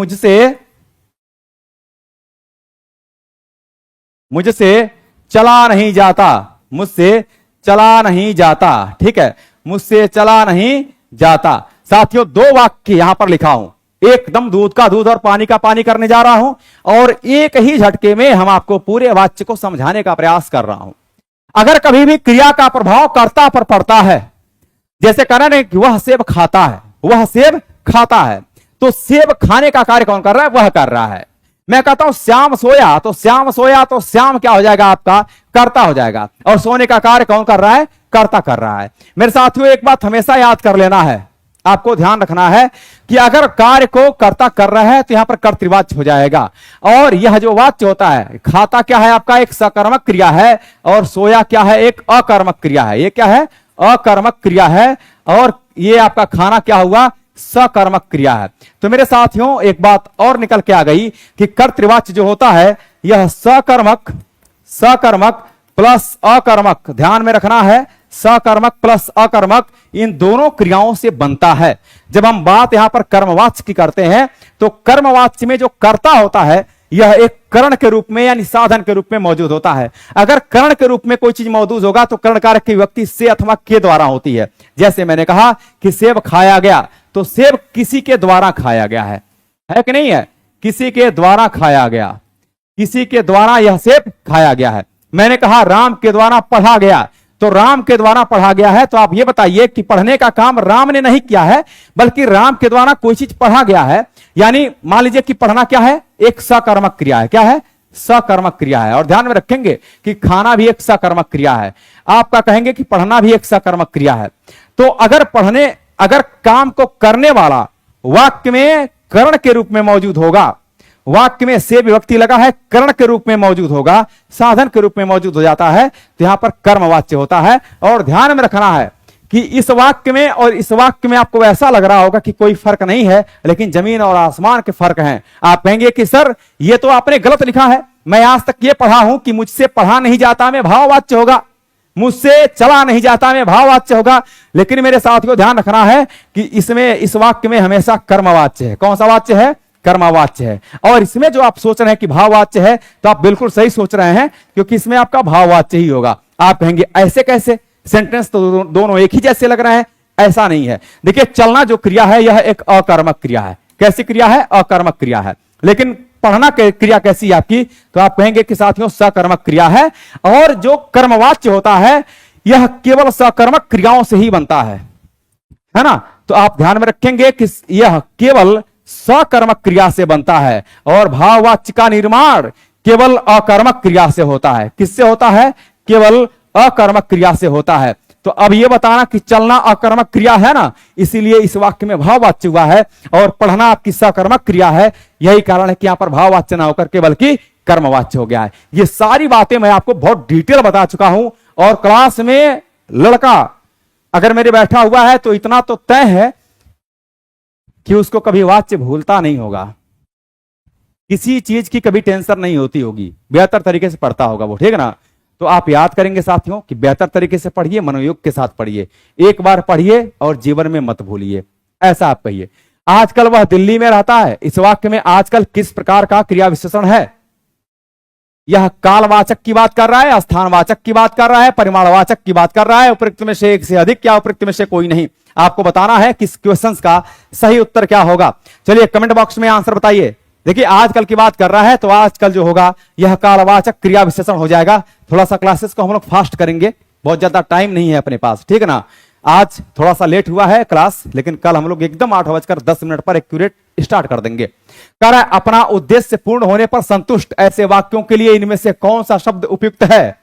मुझसे चला नहीं जाता, मुझसे चला नहीं जाता, ठीक है, मुझसे चला नहीं जाता। साथियों, दो वाक्य यहां पर लिखा हूं, एकदम दूध का दूध और पानी का पानी करने जा रहा हूं और एक ही झटके में हम आपको पूरे वाक्य को समझाने का प्रयास कर रहा हूं। अगर कभी भी क्रिया का प्रभाव कर्ता पर पड़ता है, जैसे कहना नहीं कि वह सेब खाता है, वह सेब खाता है, तो सेब खाने का कार्य कौन कर रहा है? वह कर रहा है। मैं कहता हूं श्याम सोया, तो श्याम सोया, तो श्याम क्या हो जाएगा? आपका कर्ता हो जाएगा, और सोने का कार्य कौन कर रहा है? कर्ता कर रहा है। मेरे साथियों, एक बात हमेशा याद कर लेना है, आपको ध्यान रखना है कि अगर कार्य को कर्ता कर रहा है तो यहां पर कर्तृवाच्य हो जाएगा, और यह जो वाच्य होता है, खाता क्या है? आपका एक सकर्मक क्रिया है, और सोया क्या है? एक अकर्मक क्रिया है। ये क्या है? अकर्मक क्रिया है, और ये आपका खाना क्या हुआ? सकर्मक क्रिया है। तो मेरे साथियों, एक बात और निकल के आ गई कि कर्तृवाच्य जो होता है यह सकर्मक प्लस अकर्मक, ध्यान में रखना है, सकर्मक प्लस अकर्मक, इन दोनों क्रियाओं से बनता है। जब हम बात यहां पर कर्मवाच्य की करते हैं तो कर्मवाच्य में जो कर्ता होता है यह एक करण के रूप में यानी साधन के रूप में मौजूद होता है। अगर करण के रूप में कोई चीज मौजूद होगा तो करण कारक की विभक्ति से अथवा के द्वारा होती है। जैसे मैंने कहा कि सेब खाया गया, तो सेब किसी के द्वारा खाया गया है कि नहीं है? किसी के द्वारा खाया गया, किसी के द्वारा यह सेब खाया गया है। मैंने कहा राम के द्वारा पढ़ा गया, तो राम के द्वारा पढ़ा गया है, तो आप ये बताइए कि पढ़ने का काम राम ने नहीं किया है, बल्कि राम के द्वारा कोई चीज पढ़ा गया है। यानी मान लीजिए कि पढ़ना क्या है? एक सकर्मक क्रिया है। क्या है? सकर्मक क्रिया है। और ध्यान में रखेंगे कि खाना भी एक सकर्मक क्रिया है। आपका कहेंगे कि पढ़ना भी एक सकर्मक क्रिया है। तो अगर काम को करने वाला वाक्य में करण के रूप में मौजूद होगा, वाक्य में से विभक्ति लगा है, करण के रूप में मौजूद होगा, साधन के रूप में मौजूद हो जाता है, तो यहां पर कर्मवाच्य होता है। और ध्यान में रखना है कि इस वाक्य में और इस वाक्य में आपको ऐसा लग रहा होगा कि कोई फर्क नहीं है, लेकिन जमीन और आसमान के फर्क हैं। आप कहेंगे कि सर ये तो आपने गलत लिखा है, मैं आज तक ये पढ़ा हूं कि मुझसे पढ़ा नहीं जाता में भाववाच्य होगा, मुझसे चला नहीं जाता में भाववाच्य होगा। लेकिन मेरे साथियों, ध्यान रखना है कि इस वाक्य में हमेशा कर्मवाच्य है। कौन सा वाच्य है? कर्मवाच्य है। और इसमें जो आप सोच रहे हैं कि भाववाच्य है, तो आप बिल्कुल सही सोच रहे हैं, क्योंकि इसमें आपका भाववाच्य ही होगा। आप कहेंगे ऐसे कैसे? सेंटेंस तो दोनों एक ही जैसे लग रहे हैं। ऐसा नहीं है। देखिए, चलना जो क्रिया है यह एक अकर्मक क्रिया है। कैसी क्रिया है? अकर्मक क्रिया है। लेकिन पढ़ना क्रिया कैसी है आपकी? तो आप कहेंगे कि साथियों सकर्मक क्रिया है। और जो कर्मवाच्य होता है यह केवल सकर्मक क्रियाओं से ही बनता है ना? तो आप ध्यान में रखेंगे कि यह केवल सकर्मक क्रिया से बनता है, और भाववाच्य का निर्माण केवल अकर्मक क्रिया से होता है। किससे होता है? केवल अकर्मक क्रिया से होता है। तो अब यह बताना कि चलना अकर्मक क्रिया है ना, इसीलिए इस वाक्य में भाववाच्य हुआ है, और पढ़ना आपकी सकर्मक क्रिया है। यही कारण है कि यहां पर भाववाच्य ना होकर के बल्कि कर्मवाच्य हो गया है। ये सारी बातें मैं आपको बहुत डिटेल बता चुका हूं, और क्लास में लड़का अगर मेरे बैठा हुआ है तो इतना तो तय है कि उसको कभी वाच्य भूलता नहीं होगा, किसी चीज की कभी टेंशन नहीं होती होगी, बेहतर तरीके से पढ़ता होगा वो, ठीक है ना? तो आप याद करेंगे साथियों कि बेहतर तरीके से पढ़िए, मनोयोग के साथ पढ़िए, एक बार पढ़िए और जीवन में मत भूलिए, ऐसा आप कहिए। आजकल वह दिल्ली में रहता है, इस वाक्य में आजकल किस प्रकार का क्रिया विशेषण है? यह कालवाचक की बात कर रहा है, स्थानवाचक की बात कर रहा है, परिमाणवाचक की बात कर रहा है, उपयुक्त में से एक से अधिक या उपयुक्त में से कोई नहीं? आपको बताना है कि इस क्वेश्चन का सही उत्तर क्या होगा। चलिए कमेंट बॉक्स में आंसर बताइए। देखिए, आजकल की बात कर रहा है तो आजकल जो होगा यह कालवाचक क्रिया विशेषण हो जाएगा। थोड़ा सा क्लासेस को हम लोग फास्ट करेंगे, बहुत ज्यादा टाइम नहीं है अपने पास, ठीक है ना? आज थोड़ा सा लेट हुआ है क्लास, लेकिन कल हम लोग एकदम 8:10 पर एक्यूरेट स्टार्ट कर देंगे। कह रहा है अपना उद्देश्य पूर्ण होने पर संतुष्ट ऐसे वाक्यों के लिए इनमें से कौन सा शब्द उपयुक्त है?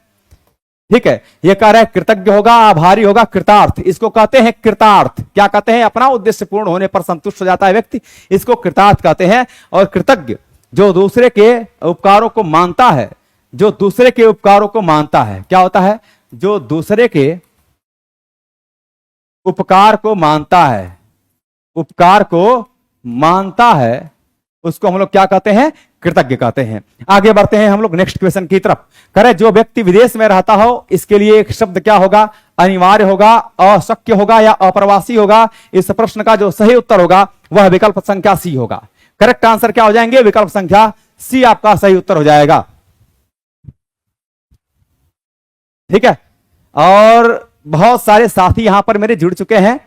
ठीक है, ये कह रहा है कृतज्ञ होगा, आभारी होगा, कृतार्थ। इसको कहते हैं कृतार्थ। क्या कहते हैं? अपना उद्देश्य पूर्ण होने पर संतुष्ट हो जाता है व्यक्ति, इसको कृतार्थ कहते हैं। और कृतज्ञ जो दूसरे के उपकारों को मानता है, जो दूसरे के उपकारों को मानता है, क्या होता है? जो दूसरे के उपकार को मानता है, उपकार को मानता है, उसको हम लोग क्या कहते हैं, कृतज्ञ कहते हैं। आगे बढ़ते हैं हम लोग नेक्स्ट क्वेश्चन की तरफ। करें जो व्यक्ति विदेश में रहता हो, इसके लिए एक शब्द क्या होगा, अनिवार्य होगा, अशक्य होगा या अप्रवासी होगा। इस प्रश्न का जो सही उत्तर होगा वह विकल्प संख्या सी होगा। करेक्ट आंसर क्या हो जाएंगे, विकल्प संख्या सी आपका सही उत्तर हो जाएगा। ठीक है, और बहुत सारे साथी यहां पर मेरे जुड़ चुके हैं।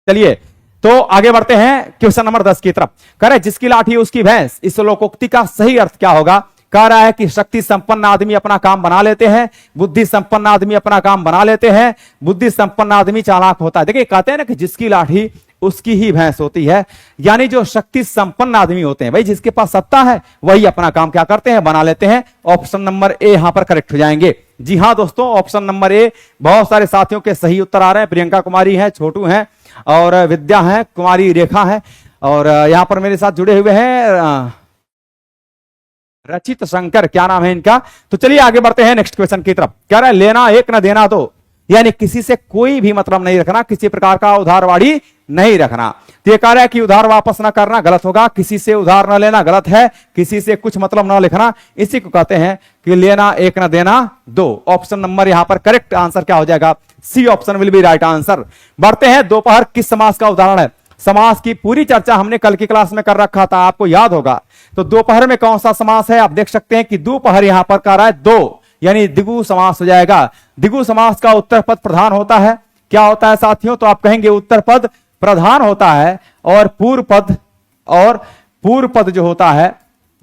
चलिए तो आगे बढ़ते हैं क्वेश्चन नंबर 10 की तरफ। कह रहे जिसकी लाठी उसकी भैंस, इस लोकोक्ति का सही अर्थ क्या होगा। कह रहा है कि शक्ति संपन्न आदमी अपना काम बना लेते हैं, बुद्धि संपन्न आदमी अपना काम बना लेते हैं, बुद्धि संपन्न आदमी चालाक होता है। देखिए कहते हैं ना कि जिसकी लाठी उसकी ही भैंस होती है, यानी जो शक्ति संपन्न आदमी होते हैं, भाई जिसके पास सत्ता है वही अपना काम क्या करते हैं, बना लेते हैं। ऑप्शन नंबर ए यहां पर करेक्ट हो जाएंगे। जी हां दोस्तों, ऑप्शन नंबर ए। बहुत सारे साथियों के सही उत्तर आ रहे हैं। प्रियंका कुमारी है, छोटू है और विद्या है, कुमारी रेखा है, और यहां पर मेरे साथ जुड़े हुए हैं रचित शंकर, क्या नाम है इनका। तो चलिए आगे बढ़ते हैं नेक्स्ट क्वेश्चन की तरफ। कह रहा है लेना एक न देना दो, यानी किसी से कोई भी मतलब नहीं रखना, किसी प्रकार का उधारवाड़ी नहीं रखना। तो ये कह रहा है कि उधार वापस ना करना गलत होगा, किसी से उधार ना लेना गलत है, किसी से कुछ मतलब ना लिखना, इसी को कहते हैं कि लेना एक न देना दो। ऑप्शन नंबर यहां पर करेक्ट आंसर क्या हो जाएगा, C option will be right answer. बढ़ते हैं दोपहर किस समास का उदाहरण है। समास की पूरी चर्चा हमने कल की क्लास में कर रखा था, आपको याद होगा। तो दोपहर में कौन सा समास है, आप देख सकते हैं कि दोपहर यहां पर कह रहा है दो, यानी द्विगु समास हो जाएगा। द्विगु समास का उत्तर पद प्रधान होता है। क्या होता है साथियों, तो आप कहेंगे उत्तर पद प्रधान होता है, और पूर्व पद जो होता है,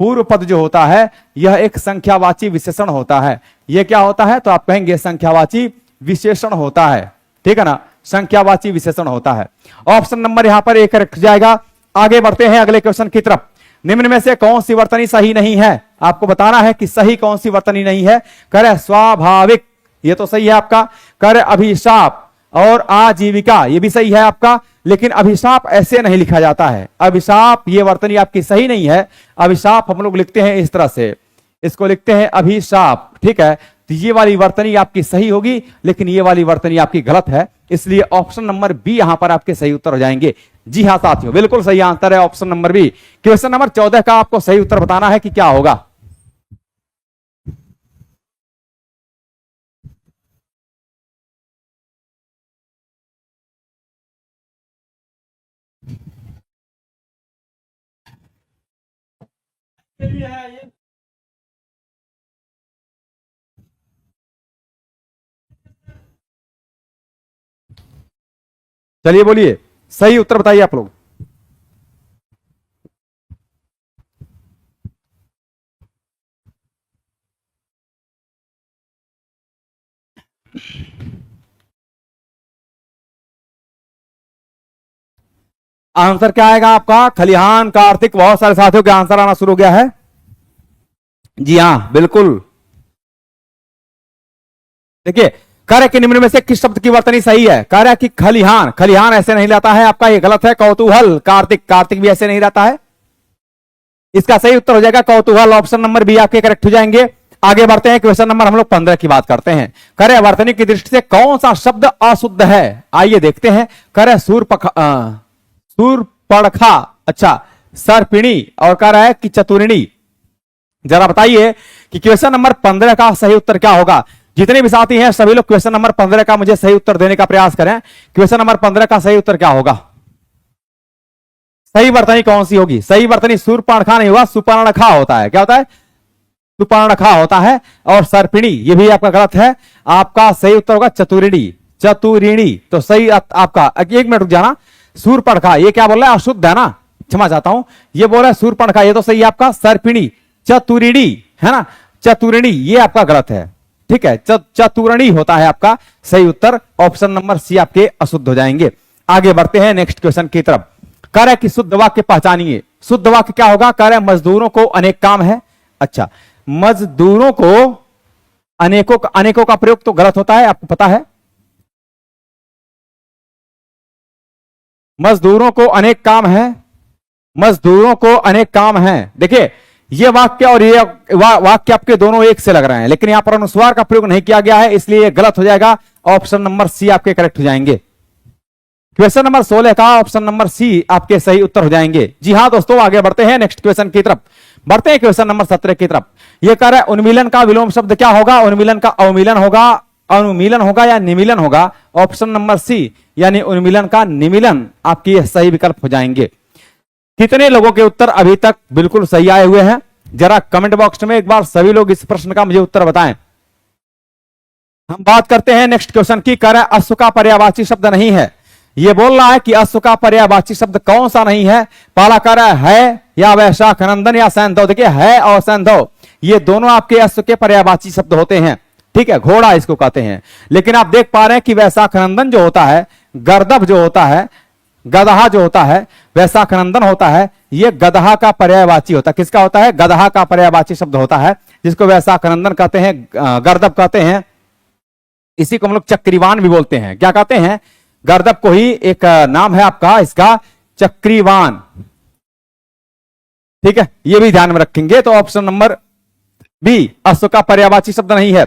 पूर्व पद जो होता है यह एक संख्यावाची विशेषण होता है। यह क्या होता है, तो आप कहेंगे संख्यावाची विशेषण होता है। ठीक है ना, संख्यावाची विशेषण होता है। ऑप्शन नंबर यहां पर एक करेक्ट जाएगा। आगे बढ़ते हैं अगले क्वेश्चन की तरफ। निम्न में से कौन सी वर्तनी सही नहीं है, आपको बताना है कि सही कौन सी वर्तनी नहीं है। करे स्वाभाविक, ये तो सही है आपका। करे अभिशाप और आजीविका, ये भी सही है आपका, लेकिन अभिशाप ऐसे नहीं लिखा जाता है। अभिशाप ये वर्तनी आपकी सही नहीं है। अभिशाप हम लोग लिखते हैं इस तरह से, इसको लिखते हैं अभिशाप। ठीक है, तो ये वाली वर्तनी आपकी सही होगी, लेकिन ये वाली वर्तनी आपकी गलत है, इसलिए ऑप्शन नंबर बी यहां पर आपके सही उत्तर हो जाएंगे। जी हां साथियों, बिल्कुल सही आंसर है option number B. Question number 14 का आपको सही उत्तर बताना है कि क्या होगा। चलिए बोलिए, सही उत्तर बताइए आप लोग। आंसर क्या आएगा आपका, खलिहान। कार्तिक, बहुत सारे साथियों के आंसर आना शुरू हो गया है। जी हां बिल्कुल। देखिए कह रहा है कि निम्न में से किस शब्द की वर्तनी सही है। कह रहा है कि खलिहान, खलिहान ऐसे नहीं लाता है आपका, ये गलत है। कौतूहल, कार्तिक, कार्तिक भी ऐसे नहीं लाता है। इसका सही उत्तर हो जाएगा कौतूहल। ऑप्शन नंबर बी आपके करेक्ट हो जाएंगे। आगे बढ़ते हैं, क्वेश्चन नंबर हम लोग 15 की बात करते हैं। कह रहे वर्तनी की दृष्टि से कौन सा शब्द अशुद्ध है, आइए देखते हैं। कह रहे सूर्पणखा, अच्छा सर्पिणी, और कह रहा है कि चतुरिणी। जरा बताइए कि क्वेश्चन नंबर 15 का सही उत्तर क्या होगा। जितने भी साथी हैं सभी लोग क्वेश्चन नंबर 15 का मुझे सही उत्तर देने का प्रयास करें। क्वेश्चन नंबर 15 का सही उत्तर क्या होगा, सही वर्तनी कौन सी होगी। सही वर्तनी सूर्पणखा नहीं होगा, सुपर्णखा होता है। क्या होता है, सुपर्णखा होता है। और सर्पिणी ये भी आपका गलत है। आपका सही उत्तर होगा चतुरिणी, चतुरिणी। तो सही आपका, एक मिनट रुक जाना। सूर्पणखा ये क्या बोल रहा है, अशुद्ध है ना, क्षमा चाहता हूं। ये बोल रहा है सूर्पणखा, ये तो सही है आपका सर्पिणी। चतुरिणी है ना, चतुरिणी ये आपका गलत है। ठीक है, चतुरणी होता है आपका सही उत्तर। ऑप्शन नंबर सी आपके अशुद्ध हो जाएंगे। आगे बढ़ते हैं नेक्स्ट क्वेश्चन की तरफ। कह रहा है कि शुद्ध वाक्य पहचानिए। शुद्ध वाक्य क्या होगा, कह रहा है मजदूरों को अनेक काम है। अच्छा, मजदूरों को अनेकों का प्रयोग तो गलत होता है, आपको पता है। मजदूरों को अनेक काम है, मजदूरों को अनेक काम है। देखिए ये वाक्य और ये वाक्य आपके दोनों एक से लग रहे हैं, लेकिन यहां पर अनुस्वार का प्रयोग नहीं किया गया है, इसलिए गलत हो जाएगा। ऑप्शन नंबर सी आपके करेक्ट हो जाएंगे। क्वेश्चन नंबर 16 का ऑप्शन नंबर सी आपके सही उत्तर हो जाएंगे। जी हाँ दोस्तों, आगे बढ़ते हैं नेक्स्ट क्वेश्चन की तरफ। बढ़ते हैं क्वेश्चन नंबर 17 की तरफ। यह कह रहा है उन्मीलन का विलोम शब्द क्या होगा? उन्मीलन का अवमीलन होगा, अनुमीलन होगा या निमीलन होगा? ऑप्शन नंबर सी यानी उन्मीलन का निमीलन आपकी सही विकल्प हो जाएंगे। कितने लोगों के उत्तर अभी तक बिल्कुल सही आए हुए हैं? जरा कमेंट बॉक्स में एक बार सभी लोग इस प्रश्न का मुझे उत्तर बताएं। हम बात करते हैं नेक्स्ट क्वेश्चन की। कह रहा है अश्व का पर्यायवाची शब्द नहीं है। यह बोल रहा है कि अश्व का पर्यायवाची शब्द कौन सा नहीं है? पहला कह रहा है या वैशाख नंदन या सैंधव। देखिए है और सैंधव ये दोनों आपके अश्व के पर्यायवाची शब्द होते हैं, ठीक है, घोड़ा इसको कहते हैं। लेकिन आप देख पा रहे हैं कि वैशाख नंदन जो होता है, गर्दभ जो होता है, गदहा जो होता है, वैशाख नंदन होता है, यह गदहा का पर्यायवाची होता है। किसका होता है? गदहा का पर्यायवाची शब्द होता है, जिसको वैशाख नंदन कहते हैं, गर्दभ कहते हैं। इसी को हम लोग चक्रीवान भी बोलते हैं। क्या कहते हैं? गर्दभ को ही एक नाम है आपका इसका चक्रीवान, ठीक है, ये भी ध्यान में रखेंगे। तो ऑप्शन नंबर बी अश्व का पर्यायवाची शब्द नहीं है।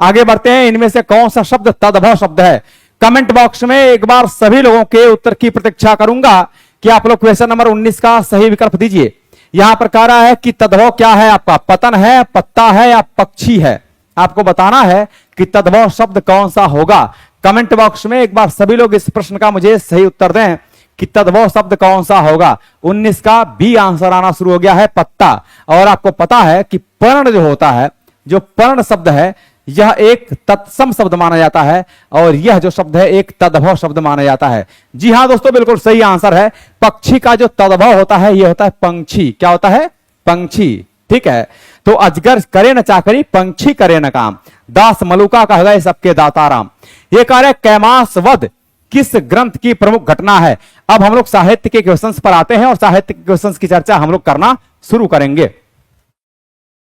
आगे बढ़ते हैं। इनमें से कौन सा शब्द तद्भव शब्द है? कमेंट बॉक्स में एक बार सभी लोगों के उत्तर की प्रतीक्षा करूंगा कि आप लोग क्वेश्चन नंबर 19 का सही विकल्प दीजिए। यहां पर कह रहा है कि तद्भव क्या है आपका? पतन है, पत्ता है या पक्षी है? आपको बताना है कि तद्भव शब्द कौन सा होगा। कमेंट बॉक्स में एक बार सभी लोग इस प्रश्न का मुझे सही उत्तर दें कि तद्भव शब्द कौन सा होगा। 19 का बी आंसर आना शुरू हो गया है, पत्ता। और आपको पता है कि पर्ण जो होता है, जो पर्ण शब्द है, यह एक तत्सम शब्द माना जाता है और यह जो शब्द है एक तद्भव शब्द माना जाता है। जी हां दोस्तों, बिल्कुल सही आंसर है। पक्षी का जो तद्भव होता है यह होता है पंक्षी। क्या होता है? पंक्षी, ठीक है। तो अजगर करे न चाकरी, पंक्षी करे न काम, दास मलुका कह गए सबके दाताराम। यह कार्य कैमास वध किस ग्रंथ की प्रमुख घटना है? अब हम लोग साहित्य के क्वेश्चंस पर आते हैं और साहित्य के क्वेश्चंस की चर्चा हम लोग करना शुरू करेंगे।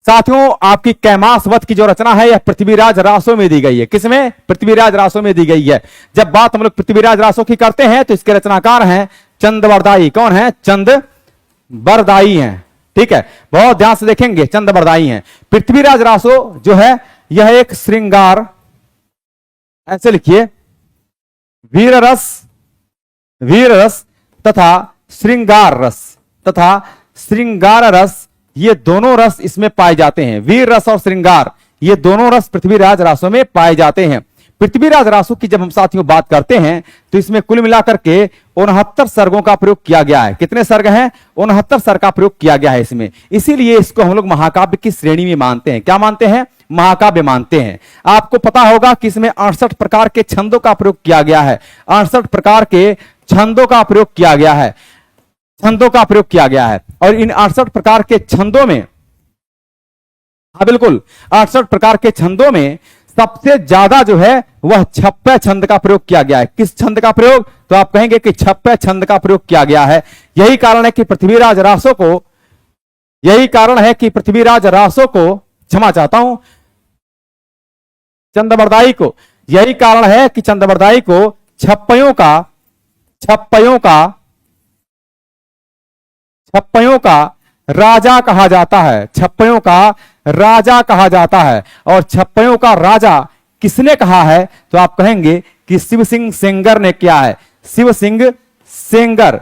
साथियों, आपकी कैमास वध की जो रचना है यह पृथ्वीराज रासो में दी गई है। किसमें? पृथ्वीराज रासो में दी गई है। जब बात हम लोग पृथ्वीराज रासो की करते हैं तो इसके रचनाकार हैं चंदबरदाई। कौन है? चंदबरदाई हैं, ठीक है, बहुत ध्यान से देखेंगे, चंदबरदाई हैं। पृथ्वीराज रासो जो है यह एक श्रृंगार, ऐसे लिखिए, वीर रस तथा श्रृंगार रस ये दोनों रस इसमें पाए जाते हैं। वीर रस और श्रृंगार ये दोनों रस पृथ्वीराज रासो में पाए जाते हैं। पृथ्वीराज रासो की जब हम साथियों बात करते हैं तो इसमें कुल मिलाकर के 69 सर्गों का प्रयोग किया गया है। कितने सर्ग हैं? 69 सर्ग का प्रयोग किया गया है इसमें। इसीलिए इसको हम लोग महाकाव्य की श्रेणी में मानते हैं। क्या मानते हैं? महाकाव्य मानते हैं। आपको पता होगा कि इसमें 68 प्रकार के छंदों का प्रयोग किया गया है। 68 प्रकार के छंदों का प्रयोग किया गया है, छंदों का प्रयोग किया गया है। और इन 68 प्रकार के छंदों में, हाँ बिल्कुल, 68 प्रकार के छंदों में सबसे ज्यादा जो है वह छप्पे छंद का प्रयोग किया गया है। किस छंद का प्रयोग? तो आप कहेंगे कि छप्पे छंद का प्रयोग किया गया है। यही कारण है कि पृथ्वीराज रासो को क्षमा चाहता हूं, चंदबरदाई को, यही कारण है कि चंदबरदाई को छप्पयों का राजा कहा जाता है। छप्पयों का राजा कहा जाता है। और छप्पयों का राजा किसने कहा है? तो आप कहेंगे कि शिव सिंह सेंगर ने किया है। शिव सिंह सेंगर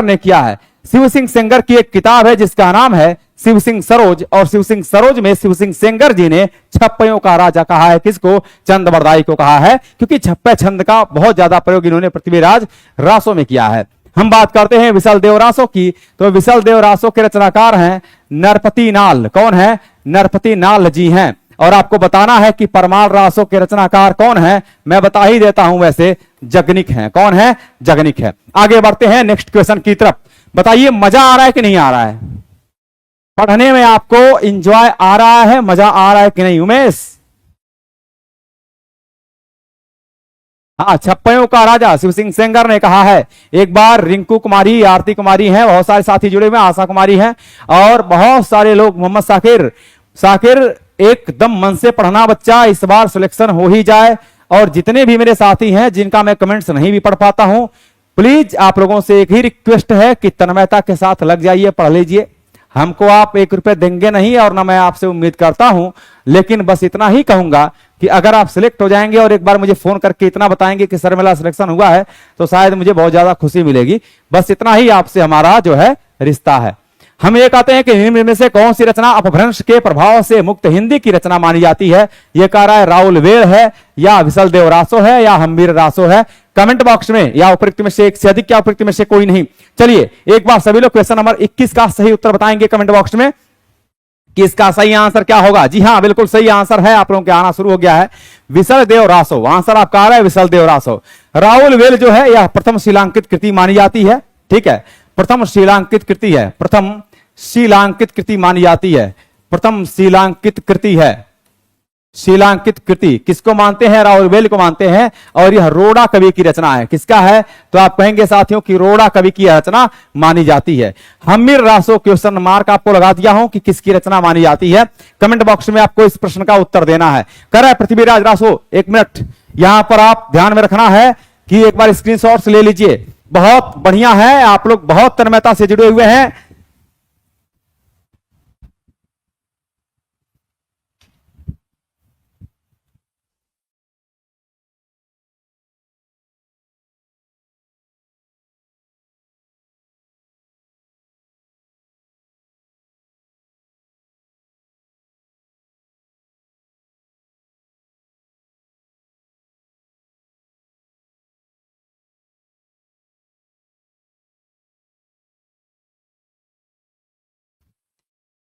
ने किया है। शिव सिंह सेंगर की एक किताब है जिसका नाम है शिव सिंह सरोज, और शिव सिंह सरोज में शिव सिंह सेंगर जी ने छप्पयों का राजा कहा है। किसको? चंदबरदाई को कहा है, क्योंकि छप्पे छंद का बहुत ज्यादा प्रयोग इन्होंने पृथ्वीराज रासो में किया है। हम बात करते हैं विसल देव रासो की। तो विसल देव रासो के रचनाकार हैं नरपति नाल। कौन है? नरपति नाल जी हैं। और आपको बताना है कि परमार रासो के रचनाकार कौन है? मैं बता ही देता हूं, वैसे जगनिक हैं। कौन है? जगनिक है। आगे बढ़ते हैं नेक्स्ट क्वेश्चन की तरफ। बताइए मजा आ रहा है कि नहीं आ रहा है? पढ़ने में आपको एंजॉय आ रहा है, मजा आ रहा है कि नहीं उमेश? हाँ, छप्पयों का राजा शिव सिंह सेंगर ने कहा है। एक बार रिंकू कुमारी, आरती कुमारी हैं, बहुत सारे साथी जुड़े हुए हैं, आशा कुमारी हैं और बहुत सारे लोग, मोहम्मद साकिर एकदम मन से पढ़ना बच्चा, इस बार सिलेक्शन हो ही जाए। और जितने भी मेरे साथी हैं जिनका मैं कमेंट्स नहीं भी पढ़ पाता हूं, प्लीज आप लोगों से एक ही रिक्वेस्ट है कि तन्मयता के साथ लग जाइए, पढ़ लीजिए। हमको आप 1 रुपए देंगे नहीं और ना मैं आपसे उम्मीद करता हूं, लेकिन बस इतना ही कहूंगा कि अगर आप सिलेक्ट हो जाएंगे और एक बार मुझे फोन करके इतना बताएंगे कि सर मेरा सिलेक्शन हुआ है, तो शायद मुझे बहुत ज्यादा खुशी मिलेगी। बस इतना ही आपसे हमारा जो है रिश्ता है। हम ये कहते हैं कि निम्न में से कौन सी रचना अपभ्रंश के प्रभाव से मुक्त हिंदी की रचना मानी जाती है? ये कह रहा है राहुल वेड़ है, या विसल देव रासो है, या हम्बीर रासो है। कमेंट बॉक्स में या उपयुक्त में से एक से अधिक, या उपयुक्त में से कोई नहीं। चलिए एक बार सभी लोग क्वेश्चन नंबर 21 का सही उत्तर बताएंगे कमेंट बॉक्स में कि इसका सही आंसर क्या होगा। जी हाँ, बिल्कुल सही आंसर है, आप लोगों के आना शुरू हो गया है। विसल देव रासो आंसर आपका आ रहा है, विसल देव रासो। राहुल वेल जो है यह प्रथम शीलांकित कृति मानी जाती है। ठीक है, प्रथम शीलांकित कृति है, प्रथम शीलांकित कृति मानी जाती है, प्रथम शीलांकित कृति है। शीलांकित कृति किसको मानते हैं? राहुल वेल को मानते हैं। और यह रोड़ा कवि की रचना है। किसका है? तो आप कहेंगे साथियों कि रोड़ा कवि की रचना मानी जाती है। हम्बीर रासो क्वेश्चन मार्क आपको लगा दिया हूं कि किसकी रचना मानी जाती है। कमेंट बॉक्स में आपको इस प्रश्न का उत्तर देना है। कर रहा है पृथ्वीराज रासो। एक मिनट यहां पर आप ध्यान में रखना है कि एक बार स्क्रीनशॉट्स ले लीजिए। बहुत बढ़िया है, आप लोग बहुत तन्मयता से जुड़े हुए हैं।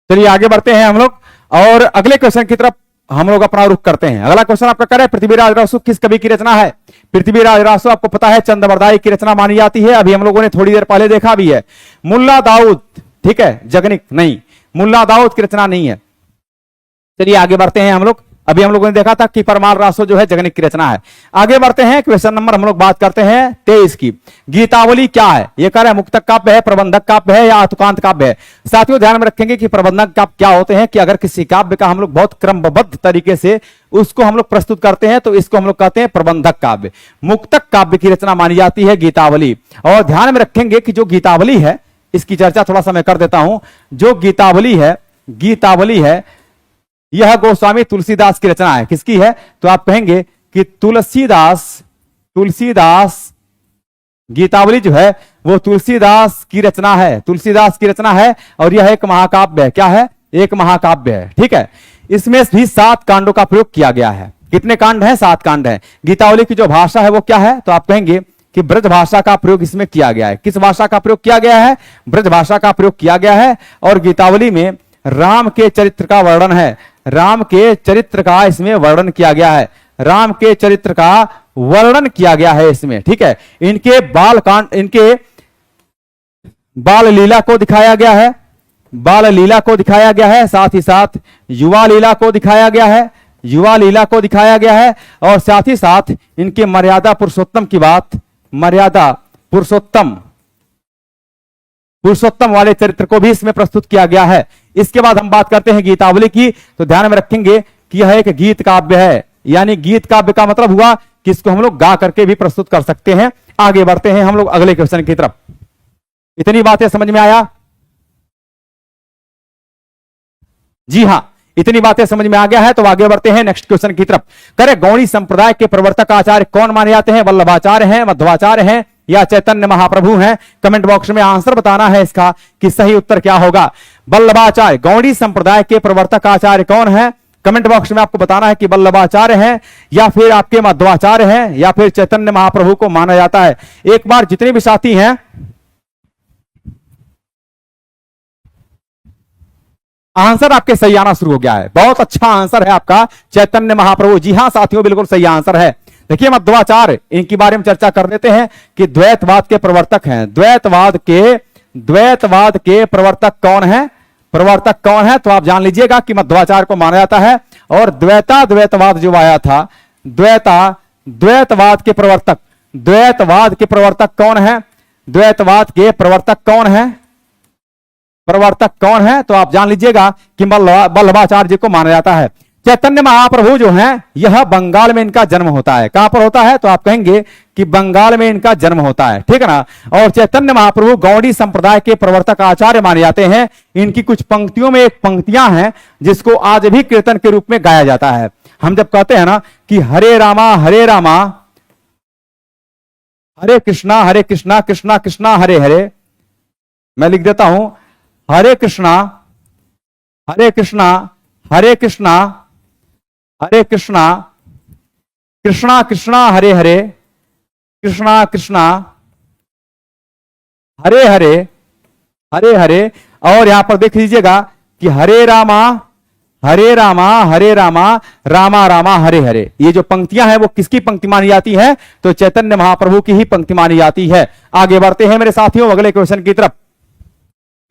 चलिए आगे बढ़ते हैं हम लोग और अगले क्वेश्चन की तरफ हम लोग अपना रुख करते हैं। अगला क्वेश्चन आपका करें पृथ्वीराज रासो किस कवि की रचना है? पृथ्वीराज रासो आपको पता है चंद्रवरदाई की रचना मानी जाती है। अभी हम लोगों ने थोड़ी देर पहले देखा भी है। मुल्ला दाऊद, ठीक है, जगनिक नहीं, मुल्ला दाऊद की रचना नहीं है। चलिए आगे बढ़ते हैं हम लोग। अभी हम लोगों ने देखा था कि परमार रासो जो है जगनिक की रचना है। आगे बढ़ते हैं, क्वेश्चन नंबर हम लोग बात करते हैं 23 की। गीतावली क्या है? ये कह रहा है मुक्तक काव्य है, प्रबंधक काव्य है, या आतुकांत काव्य है। साथियों ध्यान में रखेंगे कि प्रबंधक काव्य क्या होते हैं कि अगर किसी काव्य का हम लोग बहुत क्रमबद्ध तरीके से उसको हम लोग प्रस्तुत करते हैं तो इसको हम लोग कहते हैं प्रबंधक काव्य। मुक्तक काव्य की रचना मानी जाती है गीतावली। और ध्यान में रखेंगे कि जो गीतावली है इसकी चर्चा थोड़ा सा मैं कर देता हूं। जो गीतावली है यह गोस्वामी तुलसीदास की रचना है। किसकी है? तो आप कहेंगे कि तुलसीदास गीतावली जो है वो तुलसीदास की रचना है, तुलसीदास की रचना है। और यह एक महाकाव्य है। क्या है? एक महाकाव्य है। ठीक है, इसमें भी 7 कांडों का प्रयोग किया गया है। कितने कांड हैं? 7 कांड है। गीतावली की जो भाषा है वो क्या है? तो आप कहेंगे कि ब्रज भाषा का प्रयोग इसमें किया गया है। किस भाषा का प्रयोग किया गया है? ब्रज भाषा का प्रयोग किया गया है। और गीतावली में राम के चरित्र का वर्णन है। राम के चरित्र का इसमें वर्णन किया गया है। राम के चरित्र का वर्णन किया गया है इसमें। ठीक है, इनके इनके बाल लीला को दिखाया गया है, बाल लीला को दिखाया गया है। साथ ही साथ युवा लीला को दिखाया गया है, युवा लीला को दिखाया गया है। और साथ ही साथ इनके मर्यादा पुरुषोत्तम की बात, मर्यादा पुरुषोत्तम वाले चरित्र को भी इसमें प्रस्तुत किया गया है। इसके बाद हम बात करते हैं गीतावली की। तो ध्यान में रखेंगे कि यह एक गीत काव्य है। यानी गीत काव्य का मतलब हुआ कि इसको हम लोग गा करके भी प्रस्तुत कर सकते हैं। आगे बढ़ते हैं हम लोग अगले क्वेश्चन की तरफ। इतनी बातें समझ में आया? जी हां, इतनी बातें समझ में आ गया है। तो आगे बढ़ते हैं नेक्स्ट क्वेश्चन की तरफ। करे गौड़ी संप्रदाय के प्रवर्तक आचार्य कौन माने जाते हैं? वल्लभाचार्य हैं, मध्वाचार्य हैं, या चैतन्य महाप्रभु हैं? कमेंट बॉक्स में आंसर बताना है इसका कि सही उत्तर क्या होगा। वल्लभाचार्य, गौड़ी संप्रदाय के प्रवर्तक आचार्य कौन है? कमेंट बॉक्स में आपको बताना है कि वल्लभाचार्य हैं, या फिर आपके मध्वाचार्य हैं, या फिर चैतन्य महाप्रभु को माना जाता है। एक बार जितने भी साथी हैं आंसर आपके सही आना शुरू हो गया है। बहुत अच्छा आंसर है आपका, चैतन्य महाप्रभु। जी हां साथियों, बिल्कुल सही आंसर है। देखिए मध्वाचार्य, इनके बारे में चर्चा कर देते हैं कि द्वैतवाद के प्रवर्तक हैं। द्वैतवाद के प्रवर्तक कौन है? प्रवर्तक कौन है? तो आप जान लीजिएगा कि मध्वाचार्य को माना जाता है। और द्वैतवाद जो आया था, द्वैतवाद के प्रवर्तक कौन है? द्वैतवाद के प्रवर्तक कौन है? प्रवर्तक कौन है? तो आप जान लीजिएगा कि वल्लभाचार्य जी को माना जाता है। चैतन्य महाप्रभु जो हैं यह बंगाल में इनका जन्म होता है। कहां पर होता है? तो आप कहेंगे कि बंगाल में इनका जन्म होता है। ठीक है ना। और चैतन्य महाप्रभु गौड़ी संप्रदाय के प्रवर्तक आचार्य माने जाते हैं। इनकी कुछ पंक्तियों में एक पंक्तियां हैं जिसको आज भी कीर्तन के रूप में गाया जाता है। हम जब कहते हैं ना कि हरे रामा हरे कृष्णा कृष्णा कृष्णा हरे हरे, मैं लिख देता हूं हरे कृष्णा हरे कृष्णा हरे कृष्णा हरे कृष्णा कृष्णा कृष्णा हरे हरे, कृष्णा कृष्णा हरे हरे हरे हरे। और यहां पर देख लीजिएगा कि हरे रामा रामा रामा हरे हरे। ये जो पंक्तियां हैं वो किसकी पंक्ति मानी जाती है? तो चैतन्य महाप्रभु की ही पंक्ति मानी जाती है। आगे बढ़ते हैं मेरे साथियों अगले क्वेश्चन की तरफ।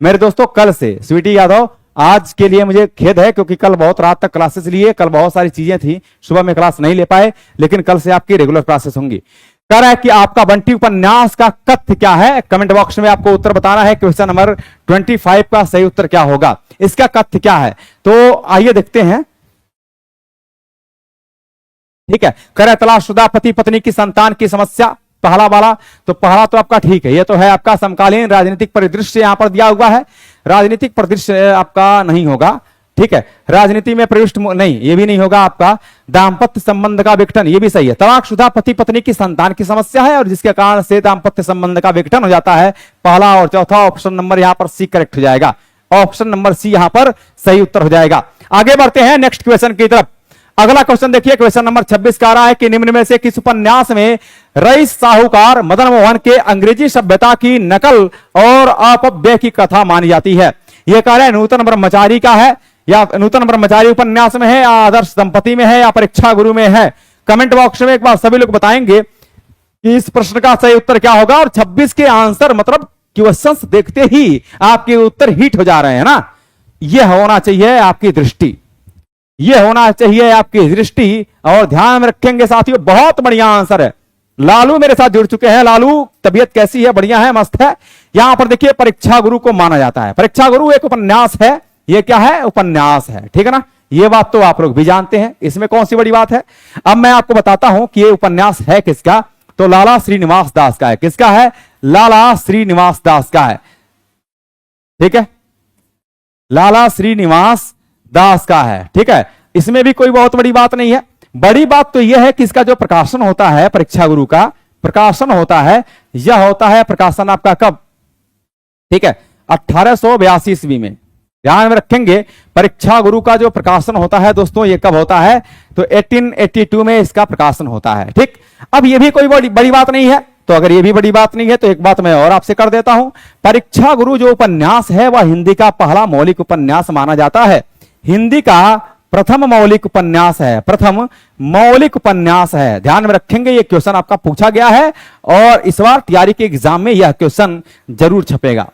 मेरे दोस्तों कल से स्वीटी यादव, आज के लिए मुझे खेद है क्योंकि कल बहुत रात तक क्लासेस लिए, कल बहुत सारी चीजें थी, सुबह में क्लास नहीं ले पाए, लेकिन कल से आपकी रेगुलर क्लासेस होंगी। कह रहा है कि आपका बंटी उपन्यास का कथ्य क्या है? कमेंट बॉक्स में आपको उत्तर बताना है। क्वेश्चन नंबर 25 का सही उत्तर क्या होगा, इसका कथ्य क्या है? तो आइए देखते हैं। ठीक है, कह रहा है तलाशशुदा पति पत्नी की संतान की समस्या, पहला वाला। तो पहला तो आपका ठीक है, ये तो है आपका समकालीन राजनीतिक परिदृश्य यहां पर दिया हुआ है। राजनीतिक परिदृश्य आपका नहीं होगा, ठीक है। राजनीति में प्रविष्ट नहीं, ये भी नहीं होगा आपका। दाम्पत्य संबंध का विघटन, ये भी सही है। तलाकशुदा पति पत्नी की संतान की समस्या है और जिसके कारण से दाम्पत्य संबंध का विघटन हो जाता है। पहला और चौथा ऑप्शन नंबर यहां पर सी करेक्ट हो जाएगा। ऑप्शन नंबर सी यहां पर सही उत्तर हो जाएगा। आगे बढ़ते हैं नेक्स्ट क्वेश्चन की तरफ। अगला क्वेश्चन देखिए, क्वेश्चन नंबर 26 का आ रहा है कि निम्न में से किस उपन्यास में रईस साहूकार मदन मोहन के अंग्रेजी सभ्यता की नकल और अपव्यय की कथा मानी जाती है? यह कह रहा है नूतन ब्रह्मचारी का है, या नूतन ब्रह्मचारी उपन्यास में है, या आदर्श दंपति में है, या परीक्षा गुरु में है। कमेंट बॉक्स में एक बार सभी लोग बताएंगे कि इस प्रश्न का सही उत्तर क्या होगा। और 26 के आंसर मतलब क्वेश्चंस देखते ही आपके उत्तर हिट हो जा रहे हैं ना। यह होना चाहिए आपकी दृष्टि, यह होना चाहिए आपकी दृष्टि। और ध्यान में रखेंगे साथियों, बहुत बढ़िया आंसर है। लालू मेरे साथ जुड़ चुके हैं। लालू तबीयत कैसी है? बढ़िया है, मस्त है। यहां पर देखिए परीक्षा गुरु को माना जाता है। परीक्षा गुरु एक उपन्यास है। ये क्या है? उपन्यास है, ठीक है ना। ये बात तो आप लोग भी जानते हैं, इसमें कौन सी बड़ी बात है। अब मैं आपको बताता हूं कि ये उपन्यास है किसका। तो लाला श्रीनिवास दास का है। किसका है? लाला श्रीनिवास दास का है, ठीक है। लाला श्रीनिवास दास का है, ठीक है। इसमें भी कोई बहुत बड़ी बात नहीं है। बड़ी बात तो यह है कि इसका जो प्रकाशन होता है, परीक्षा गुरु का प्रकाशन होता है, यह होता है प्रकाशन आपका कब? ठीक है, 1882 ईस्वी में। ध्यान में रखेंगे, परीक्षा गुरु का जो प्रकाशन होता है दोस्तों, ये कब होता है? तो 1882 में इसका प्रकाशन होता है, ठीक। अब ये भी कोई बड़ी बात नहीं है। तो अगर ये भी बड़ी बात नहीं है तो एक बात मैं और आपसे कर देता हूं। परीक्षा गुरु जो उपन्यास है वह हिंदी का पहला मौलिक उपन्यास माना जाता है। हिंदी का प्रथम मौलिक उपन्यास है, प्रथम मौलिक उपन्यास है। ध्यान में रखेंगे, यह क्वेश्चन आपका पूछा गया है और इस बार तैयारी के एग्जाम में यह क्वेश्चन जरूर छपेगा।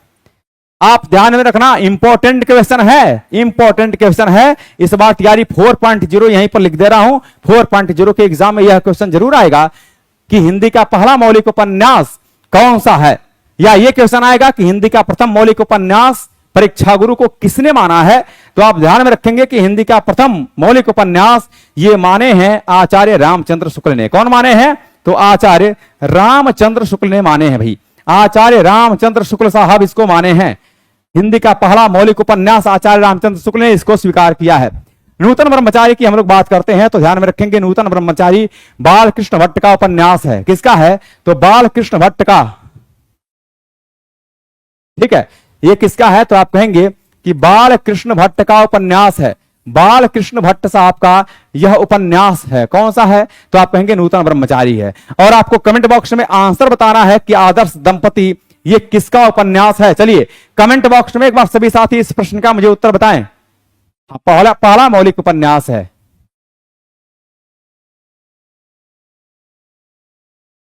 आप ध्यान में रखना, इंपॉर्टेंट क्वेश्चन है, इंपॉर्टेंट क्वेश्चन है। इस बार तैयारी 4.0 यहीं पर लिख दे रहा हूं। 4.0 के एग्जाम में यह क्वेश्चन जरूर आएगा कि हिंदी का पहला मौलिक उपन्यास कौन सा है, या यह क्वेश्चन आएगा कि हिंदी का प्रथम मौलिक उपन्यास परीक्षा गुरु को किसने माना है। तो आप ध्यान में रखेंगे कि हिंदी का प्रथम मौलिक उपन्यास ये माने हैं आचार्य रामचंद्र शुक्ल ने। कौन माने हैं? तो आचार्य रामचंद्र शुक्ल ने माने हैं भाई। आचार्य रामचंद्र शुक्ल साहब इसको माने हैं। हिंदी का पहला मौलिक उपन्यास आचार्य रामचंद्र शुक्ल ने इसको स्वीकार किया है। नूतन ब्रह्मचारी की हम लोग बात करते हैं तो ध्यान में रखेंगे, नूतन ब्रह्मचारी बालकृष्ण भट्ट का उपन्यास है। किसका है? तो बालकृष्ण भट्ट का, ठीक है। ये किसका है? तो आप कहेंगे कि बालकृष्ण भट्ट का उपन्यास है। बालकृष्ण भट्ट साहब का यह उपन्यास है। कौन सा है? तो आप कहेंगे नूतन ब्रह्मचारी है। और आपको कमेंट बॉक्स में आंसर बताना है कि आदर्श दंपति ये किसका उपन्यास है। चलिए कमेंट बॉक्स में एक बार सभी साथी इस प्रश्न का मुझे उत्तर बताएं। पहला मौलिक उपन्यास है।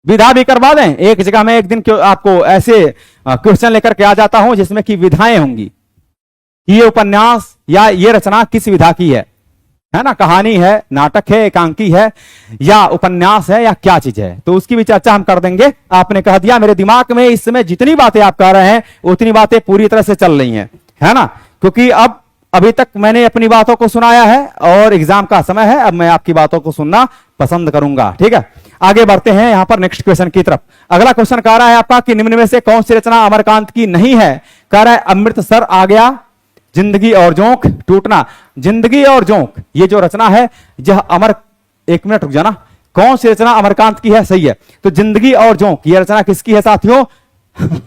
विधा भी करवा दें, एक जगह में एक दिन आपको ऐसे क्वेश्चन लेकर के आ जाता हूं जिसमें कि विधाएं होंगी कि ये उपन्यास या ये रचना किस विधा की है ना। कहानी है, नाटक है, एकांकी है, या उपन्यास है, या क्या चीज है, तो उसकी भी चर्चा हम कर देंगे। आपने कह दिया, मेरे दिमाग में इस समय जितनी बातें आप कह रहे हैं उतनी बातें पूरी तरह से चल रही हैं, है ना। क्योंकि अभी तक मैंने अपनी बातों को सुनाया है और एग्जाम का समय है, अब मैं आपकी बातों को सुनना पसंद करूंगा, ठीक है। आगे बढ़ते हैं यहां पर नेक्स्ट क्वेश्चन की तरफ। अगला क्वेश्चन कह रहा है आपका कि निम्न में से कौन सी रचना अमरकांत की नहीं है। कह रहा है अमृतसर आ गया, जिंदगी और जोंक टूटना। जिंदगी और जोंक ये जो रचना है यह एक मिनट रुक जाना, कौन सी रचना? अमरकांत की है, सही है। तो जिंदगी और जोंक ये रचना किसकी है साथियों?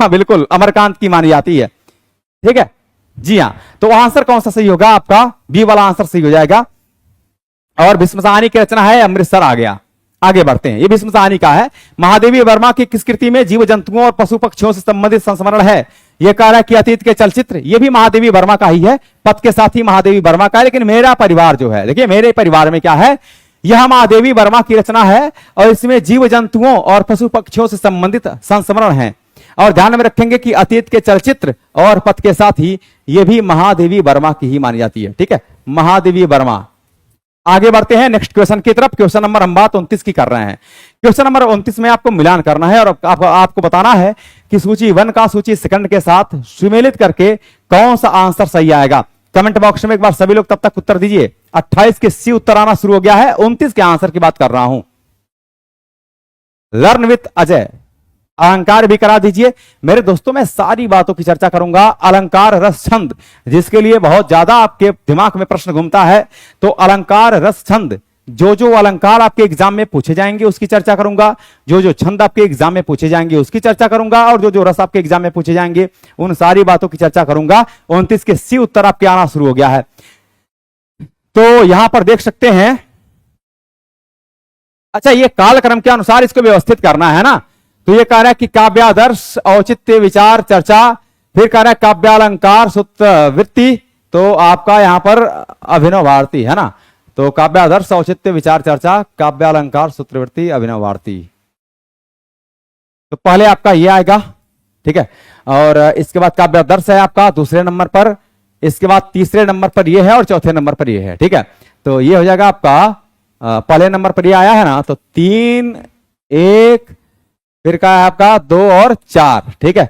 बिल्कुल अमरकांत की मानी जाती है, ठीक है जी हाँ। तो आंसर कौन सा सही होगा आपका? बी वाला आंसर सही हो जाएगा। और भीष्म साहनी की रचना है अमृतसर आ गया। आगे बढ़ते हैं, ये भीष्म साहनी का है। महादेवी वर्मा की किस कृति में जीव जंतुओं और पशु पक्षियों से संबंधित संस्मरण है? यह कह रहा है कि अतीत के चलचित्र, ये भी महादेवी वर्मा का ही है, पद के साथ ही महादेवी वर्मा का है। लेकिन मेरा परिवार जो है, देखिए मेरे परिवार में क्या है, यह महादेवी वर्मा की रचना है और इसमें जीव जंतुओं और पशु पक्षियों से संबंधित संस्मरण है। और ध्यान में रखेंगे कि अतीत के चलचित्र और पद के साथ ही यह भी महादेवी वर्मा की ही मानी जाती है, ठीक है, महादेवी वर्मा। आगे बढ़ते हैं नेक्स्ट क्वेश्चन की तरफ। क्वेश्चन नंबर हम बात 29 की कर रहे हैं। क्वेश्चन नंबर 29 में आपको मिलान करना है और आपको बताना है कि सूची 1 का सूची सेकंड के साथ सुमेलित करके कौन सा आंसर सही आएगा। कमेंट बॉक्स में एक बार सभी लोग तब तक उत्तर दीजिए। 28 के सी उत्तर आना शुरू हो गया है, 29 के आंसर की बात कर रहा हूं। लर्न विथ अजय, अलंकार भी करा दीजिए। मेरे दोस्तों मैं सारी बातों की चर्चा करूंगा। अलंकार रस छंद, जिसके लिए बहुत ज्यादा आपके दिमाग में प्रश्न घूमता है, तो अलंकार रस छंद, जो अलंकार आपके एग्जाम में पूछे जाएंगे उसकी चर्चा करूंगा, जो छंद आपके एग्जाम में पूछे जाएंगे उसकी चर्चा करूंगा, और जो रस आपके एग्जाम में पूछे जाएंगे उन सारी बातों की चर्चा करूंगा। 29 के सी उत्तर आपके आना शुरू हो गया है। तो यहां पर देख सकते हैं, अच्छा ये कालक्रम के अनुसार इसको व्यवस्थित करना है ना। तो ये कह रहा है कि काव्यादर्श, औचित्य, विचार, चर्चा, फिर कह रहा है काव्यालंकार, सूत्र वृत्ति, तो आपका यहां पर अभिनव भारती है ना। तो काव्यादर्श, औचित्य, विचार, चर्चा, काव्यालंकार, सूत्रवृत्ति, अभिनव भारती। तो पहले आपका ये आएगा, ठीक है, और इसके बाद काव्यादर्श है आपका दूसरे नंबर पर, इसके बाद तीसरे नंबर पर ये है और चौथे नंबर पर ये है, ठीक है। तो ये हो जाएगा आपका पहले नंबर पर ये आया है ना, तो 3, 1, फिर का है आपका 2 और 4, ठीक है।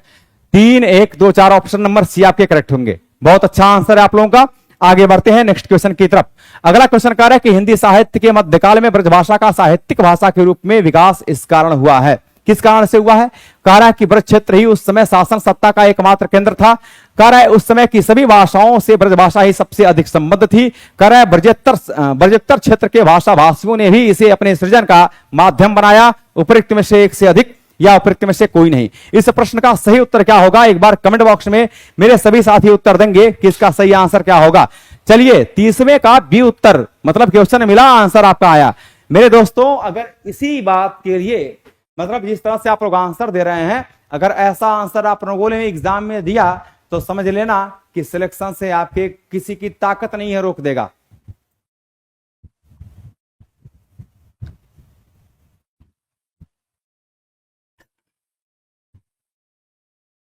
3, 1, 2, 4 ऑप्शन नंबर सी आपके करेक्ट होंगे। बहुत अच्छा आंसर है आप लोगों का। आगे बढ़ते हैं नेक्स्ट क्वेश्चन की तरफ। अगला क्वेश्चन कह रहा है कि हिंदी साहित्य के मध्यकाल में ब्रजभाषा का साहित्यिक भाषा के रूप में विकास इस कारण हुआ है। किस कारण से हुआ है? कह रहा है कि ब्रज क्षेत्र ही उस समय शासन सत्ता का एकमात्र केंद्र था। कह रहा है उस समय की सभी भाषाओं से ब्रजभाषा ही सबसे अधिक संबद्ध थी। कह रहा है ब्रजेत्तर क्षेत्र के भाषा भाषियों ने भी इसे अपने सृजन का माध्यम बनाया। उपयुक्त में से एक से अधिक या उपयुक्त में से कोई नहीं। इस प्रश्न का सही उत्तर क्या होगा? एक बार कमेंट बॉक्स में मेरे सभी साथी उत्तर देंगे कि इसका सही आंसर क्या होगा। चलिए 30वें का बी उत्तर, मतलब क्वेश्चन मिला, आंसर आपका आया। मेरे दोस्तों अगर इसी बात के लिए, मतलब जिस तरह से आप लोग आंसर दे रहे हैं, अगर ऐसा आंसर आप लोगों ने एग्जाम में दिया तो समझ लेना कि सिलेक्शन से आपके किसी की ताकत नहीं है रोक देगा।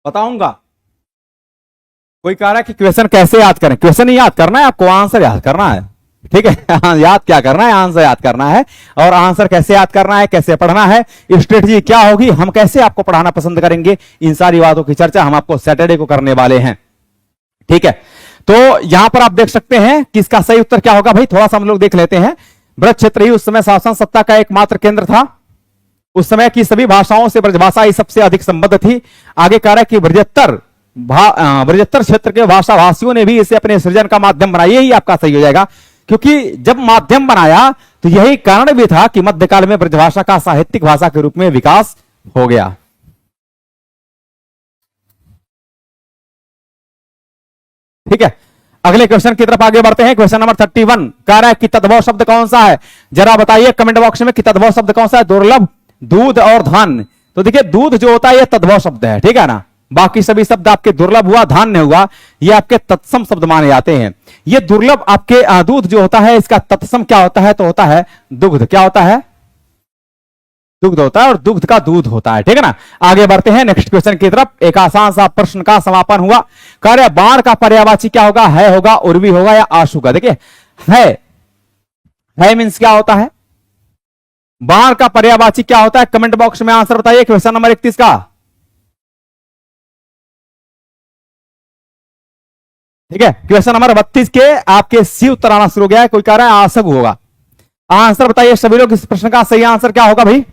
बताऊंगा। कोई कह रहा है कि क्वेश्चन कैसे याद करें? क्वेश्चन नहीं याद करना है आपको, आंसर याद करना है, ठीक है। याद क्या करना है? आंसर याद करना है। और आंसर कैसे याद करना है, कैसे पढ़ना है, स्ट्रेटजी क्या होगी, हम कैसे आपको पढ़ाना पसंद करेंगे, इन सारी बातों की चर्चा हम आपको सैटरडे को करने वाले हैं, ठीक है। तो यहां पर आप देख सकते हैं कि इसका सही उत्तर क्या होगा भाई, थोड़ा सा हम लोग देख लेते हैं। ब्रज क्षेत्र ही उस समय शासन सत्ता का एकमात्र केंद्र था। उस समय की सभी भाषाओं से ब्रजभाषा ही सबसे अधिक संबद्ध थी। आगे कह रहा है कि ब्रजेत्तर क्षेत्र के भाषा भाषियों ने भी इसे अपने सृजन का माध्यम बनाया। यही आपका सही हो जाएगा, क्योंकि जब माध्यम बनाया तो यही कारण भी था कि मध्यकाल में ब्रजभाषा का साहित्यिक भाषा के रूप में विकास हो गया। ठीक है, अगले क्वेश्चन की तरफ आगे बढ़ते हैं। क्वेश्चन नंबर 31 कह रहा है कि तद्भव शब्द कौन सा है? जरा बताइए कमेंट बॉक्स में कि तद्भव शब्द कौन सा है। दुर्लभ, दूध और धान्य। तो देखिए दूध जो होता है ये तद्भव शब्द है, ठीक है ना। बाकी सभी शब्द आपके दुर्लभ हुआ, धान्य हुआ, ये आपके तत्सम शब्द माने जाते हैं। ये दुर्लभ आपके दूध जो होता है इसका तत्सम क्या होता है? तो होता है दुग्ध। क्या होता है? दुग्ध होता है, और दुग्ध का दूध होता है, ठीक है ना। आगे बढ़ते हैं नेक्स्ट क्वेश्चन की तरफ। एक आसान सा प्रश्न का समापन हुआ। कह रहे बाण का पर्यायवाची क्या होगा? है होगा, उर्वी होगा या आशु का? देखिए है मीन्स क्या होता है? बाण का पर्यायवाची क्या होता है? कमेंट बॉक्स में आंसर बताइए। क्वेश्चन नंबर 31 का, ठीक है। क्वेश्चन नंबर 32 के आपके सी उत्तर आना शुरू हो गया है। कोई कह रहा है आसग होगा। आंसर बताइए सभी लोग, इस प्रश्न का सही आंसर क्या होगा भाई?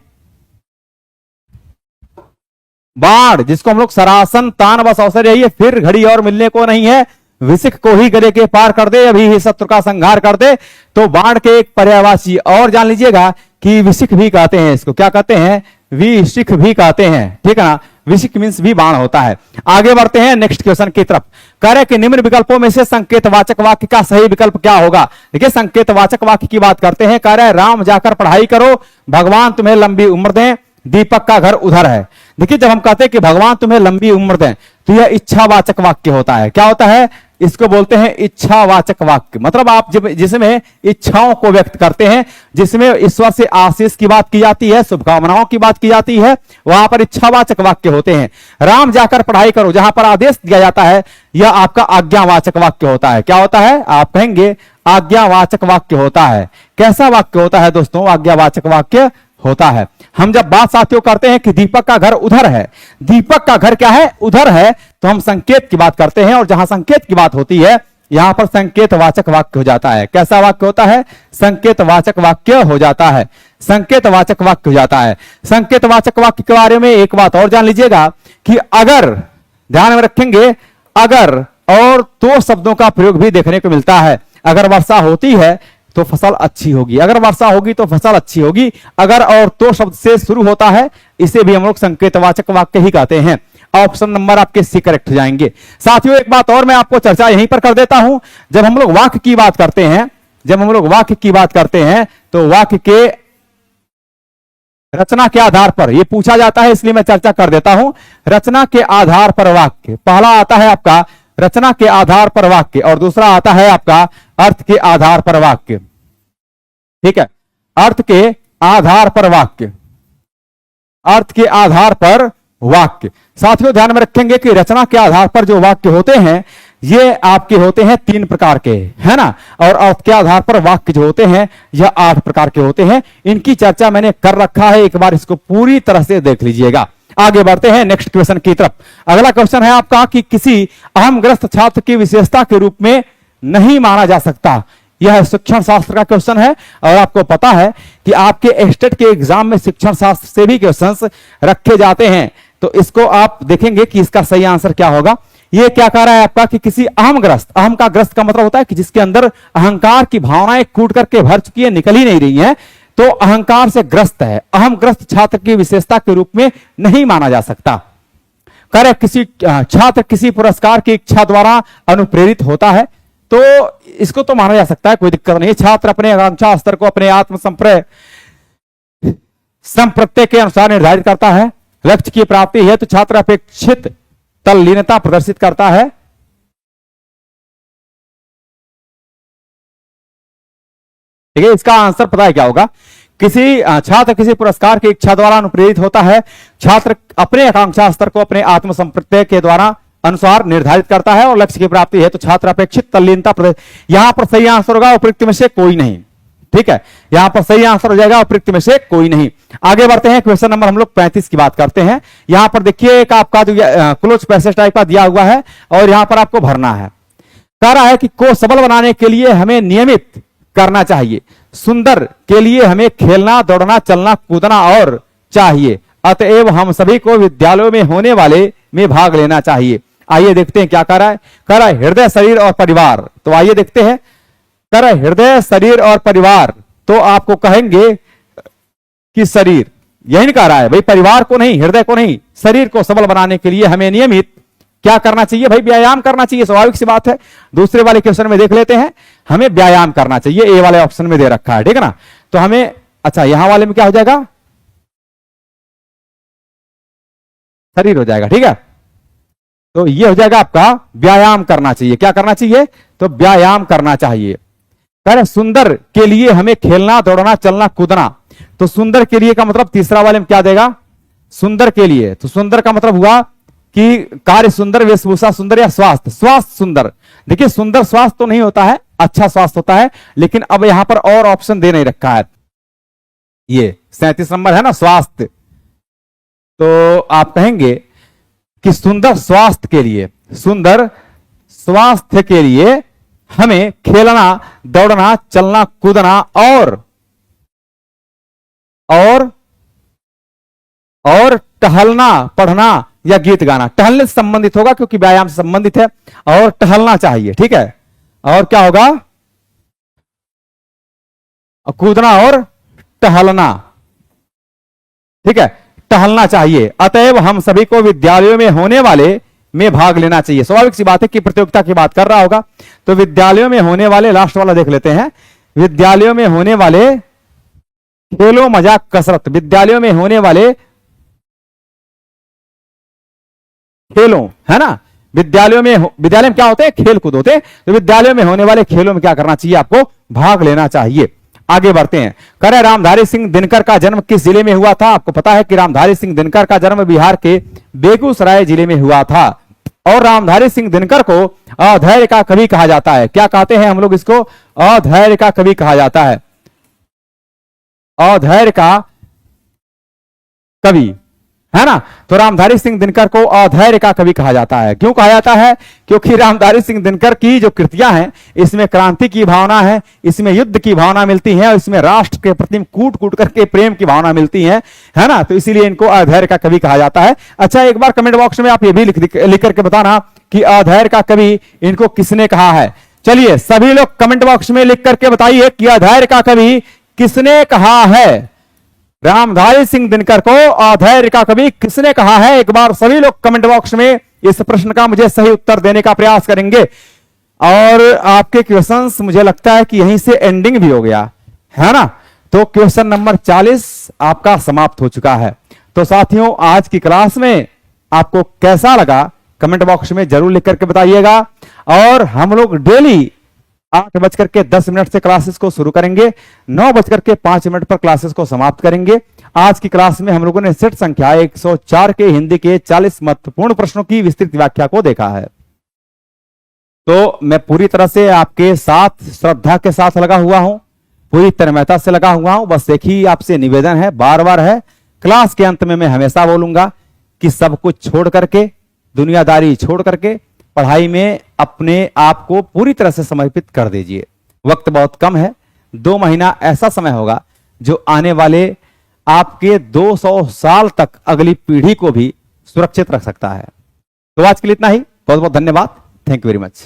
बाढ़, जिसको हम लोग सरासन तान बस अवसर यही है, फिर घड़ी और मिलने को नहीं है, विसिक को ही गले के पार कर दे, अभी ही शत्रु का संहार कर दे। तो बाण के एक पर्यायवाची और जान लीजिएगा कि विसिक भी कहते हैं, इसको क्या कहते हैं, विसिक भी कहते हैं, ठीक है ना। विसिक मींस भी बाण होता है। आगे बढ़ते हैं नेक्स्ट क्वेश्चन की तरफ। कह रहे कि निम्न विकल्पों में से संकेतवाचक वाक्य का सही विकल्प क्या होगा। देखिए संकेतवाचक वाक्य की बात करते हैं। कह रहे राम जाकर पढ़ाई करो, भगवान तुम्हें लंबी उम्र दें, दीपक का घर उधर है। देखिए जब हम कहते हैं कि भगवान तुम्हें लंबी उम्र दें, तो यह इच्छावाचक वाक्य होता है। क्या होता है, इसको बोलते हैं इच्छावाचक वाक्य। मतलब आप जब जिसमें इच्छाओं को व्यक्त करते हैं, जिसमें ईश्वर से आशीष की बात की जाती है, शुभकामनाओं की बात की जाती है, वहां पर इच्छावाचक वाक्य होते हैं। राम जाकर पढ़ाई करो, जहां पर आदेश दिया जाता है, यह आपका आज्ञावाचक वाक्य होता है। क्या होता है, आप कहेंगे आज्ञावाचक वाक्य होता है। कैसा वाक्य होता है दोस्तों, आज्ञावाचक वाक्य होता है। हम जब बात साथियों करते हैं कि दीपक का घर उधर है, दीपक का घर क्या है, उधर है, तो हम संकेत की बात करते हैं। और जहां संकेत की बात होती है, यहां पर संकेतवाचक वाक्य हो जाता है। कैसा वाक्य होता है, संकेतवाचक वाक्य हो जाता है। संकेतवाचक वाक्य हो जाता है। संकेतवाचक वाक्य के बारे में एक बात और जान लीजिएगा कि अगर, ध्यान में रखेंगे, अगर और तो शब्दों का प्रयोग भी देखने को मिलता है। अगर वर्षा होती है तो फसल अच्छी होगी, अगर वर्षा होगी तो फसल अच्छी होगी। अगर और तो शब्द से शुरू होता है, इसे भी हम लोग संकेतवाचक वाक्य ही कहते हैं। ऑप्शन नंबर आपके सी करेक्ट हो जाएंगे। साथियों एक बात और मैं आपको चर्चा यहीं पर कर देता हूं। जब हम लोग वाक्य की बात करते हैं, जब हम लोग वाक्य की बात करते हैं, तो वाक्य के रचना के आधार पर यह पूछा जाता है, इसलिए मैं चर्चा कर देता हूं। रचना के आधार पर वाक्य, पहला आता है आपका रचना के आधार पर वाक्य, और दूसरा आता है आपका अर्थ के आधार पर वाक्य। ठीक है, अर्थ के आधार पर वाक्य, अर्थ के आधार पर वाक्य। साथियों ध्यान में रखेंगे कि रचना के आधार पर जो वाक्य होते हैं, ये आपके होते हैं 3 प्रकार के, है ना। और अर्थ के आधार पर वाक्य जो होते हैं, यह 8 प्रकार के होते हैं। इनकी चर्चा मैंने कर रखा है, एक बार इसको पूरी तरह से देख लीजिएगा। आगे बढ़ते हैं नेक्स्ट क्वेश्चन की तरफ। अगला क्वेश्चन है आपका कि किसी अहमग्रस्त छात्र की विशेषता के रूप में नहीं माना जा सकता। यह शिक्षण शास्त्र का क्वेश्चन है, और आपको पता है कि आपके स्टेट के एग्जाम में शिक्षण शास्त्र से भी क्वेश्चंस रखे जाते हैं। तो इसको आप देखेंगे कि इसका सही आंसर क्या होगा। ये क्या कह रहा है आपका कि किसी अहमग्रस्त, अहम का ग्रस्त का मतलब होता है कि जिसके अंदर अहंकार की भावनाएं कूट करके भर चुकी है, निकल ही नहीं रही है, तो अहंकार से ग्रस्त है। अहमग्रस्त छात्र की विशेषता के रूप में नहीं माना जा सकता। कह रहे किसी छात्र किसी पुरस्कार की इच्छा द्वारा अनुप्रेरित होता है, तो इसको तो माना जा सकता है, कोई दिक्कत नहीं। छात्र अपने आकांक्षा स्तर को अपने आत्म संप्रत्यय के अनुसार निर्धारित करता है। लक्ष्य की प्राप्ति है तो छात्र अपेक्षित तल्लीनता प्रदर्शित करता है। ठीक है, इसका आंसर पता है क्या होगा। किसी छात्र किसी पुरस्कार की इच्छा द्वारा अनुप्रेरित होता है। छात्र अपने आकांक्षा स्तर को अपने आत्म संप्रत्यय के द्वारा अनुसार निर्धारित करता है, और लक्ष्य की प्राप्ति है तो छात्र अपेक्षित तल्लीनता प्रदर्शित। यहां पर सही आंसर होगा उपयुक्त में से कोई नहीं। ठीक है, यहां पर सही आंसर हो जाएगा उपयुक्त में से कोई नहीं। आगे बढ़ते हैं, क्वेश्चन नंबर हम लोग 35 की बात करते हैं। यहां पर देखिए एक आपका जो क्लोज पैसेज टाइप का दिया हुआ है, और यहां पर आपको भरना है। कह रहा है कि को सबल बनाने के लिए हमें नियमित करना चाहिए, सुंदर के लिए हमें खेलना, दौड़ना, चलना, कूदना और चाहिए, अतएव हम सभी को विद्यालयों में होने वाले में भाग लेना चाहिए। आइए देखते हैं क्या कह रहा है। कह रहा है हृदय, शरीर और परिवार। तो आइए देखते हैं। कह रहा है हृदय, शरीर और परिवार, तो आपको कहेंगे कि शरीर, यही नहीं कह रहा है भाई, परिवार को नहीं, हृदय को नहीं, शरीर को सबल बनाने के लिए हमें नियमित क्या करना चाहिए भाई, व्यायाम करना चाहिए। स्वाभाविक सी बात है। दूसरे वाले क्वेश्चन में देख लेते हैं, हमें व्यायाम करना चाहिए, ए वाले ऑप्शन में दे रखा है, ठीक है ना। तो हमें, अच्छा यहां वाले में क्या हो जाएगा, शरीर हो जाएगा। ठीक है, तो ये हो जाएगा आपका व्यायाम करना चाहिए। क्या करना चाहिए, तो व्यायाम करना चाहिए। कह रहे सुंदर के लिए हमें खेलना, दौड़ना, चलना, कूदना। तो सुंदर के लिए का मतलब तीसरा वाले में क्या देगा, सुंदर के लिए। तो सुंदर का मतलब हुआ कि कार्य सुंदर, वेशभूषा सुंदर, या स्वास्थ्य, स्वास्थ्य सुंदर। देखिए सुंदर स्वास्थ्य तो नहीं होता है, अच्छा स्वास्थ्य होता है, लेकिन अब यहां पर और ऑप्शन दे नहीं रखा है। ये 37 नंबर है ना, स्वास्थ्य। तो आप कहेंगे कि सुंदर स्वास्थ्य के लिए, सुंदर स्वास्थ्य के लिए हमें खेलना, दौड़ना, चलना, कूदना और टहलना, पढ़ना या गीत गाना। टहलने से संबंधित होगा क्योंकि व्यायाम से संबंधित है, और टहलना चाहिए, ठीक है। और क्या होगा? कूदना और टहलना, ठीक है, टहलना चाहिए। अतएव हम सभी को विद्यालयों में होने वाले में भाग लेना चाहिए। स्वाभाविक सी बात है कि प्रतियोगिता की बात कर रहा होगा, तो विद्यालयों में होने वाले, लास्ट वाला देख लेते हैं, विद्यालयों में होने वाले खेलों, मजाक, कसरत, विद्यालयों में होने वाले खेलों, है ना, विद्यालय में क्या होते हैं? खेल कूद होते हैं। तो विद्यालयों में होने वाले खेलों में क्या करना चाहिए? आपको भाग लेना चाहिए। आगे बढ़ते हैं। करें, रामधारी सिंह दिनकर का जन्म किस जिले में हुआ था? आपको पता है कि रामधारी सिंह दिनकर का जन्म बिहार के बेगूसराय जिले में हुआ था। और रामधारी सिंह दिनकर को अधैर्य का कवि कहा जाता है। क्या कहते हैं हम लोग इसको? अधैर्य का कवि कहा जाता है। अधैर्य का कवि, है ना। तो रामधारी सिंह दिनकर को अधैर्य का कवि कहा जाता है। क्यों कहा जाता है? क्योंकि रामधारी सिंह दिनकर की जो कृतियां हैं, इसमें क्रांति की भावना है, इसमें युद्ध की भावना मिलती है, और इसमें राष्ट्र के प्रति कूट कूट करके प्रेम की भावना मिलती है ना। तो इसीलिए इनको अधैर्य का कवि कहा जाता है। अच्छा, एक बार कमेंट बॉक्स में आप ये भी लिख करके बताना कि अधैर्य का कवि इनको किसने कहा है। चलिए, सभी लोग कमेंट बॉक्स में लिख करके बताइए कि अधैर्य का कवि किसने कहा है। रामधारी सिंह दिनकर को अधैर्य का कवि किसने कहा है? एक बार सभी लोग कमेंट बॉक्स में इस प्रश्न का मुझे सही उत्तर देने का प्रयास करेंगे। और आपके क्वेश्चंस मुझे लगता है कि यहीं से एंडिंग भी हो गया, है ना। तो क्वेश्चन नंबर 40 आपका समाप्त हो चुका है। तो साथियों, आज की क्लास में आपको कैसा लगा कमेंट बॉक्स में जरूर लिख करके बताइएगा। और हम लोग डेली 8:10 से क्लासेस को शुरू करेंगे, 9:05 पर क्लासेस को समाप्त करेंगे। आज की क्लास में हम लोगों ने सेट संख्या 104 के हिंदी के 40 महत्वपूर्ण प्रश्नों की विस्तृत व्याख्या को देखा है। तो मैं पूरी तरह से आपके साथ श्रद्धा के साथ लगा हुआ हूं, पूरी तन्मयता से लगा हुआ हूं। बस एक ही आपसे निवेदन है, बार बार है, क्लास के अंत में मैं हमेशा बोलूंगा कि सब कुछ छोड़ करके, दुनियादारी छोड़ करके पढ़ाई में अपने आप को पूरी तरह से समर्पित कर दीजिए। वक्त बहुत कम है, 2 महीना ऐसा समय होगा जो आने वाले आपके 200 साल तक अगली पीढ़ी को भी सुरक्षित रख सकता है। तो आज के लिए इतना ही। बहुत बहुत धन्यवाद। Thank you very much.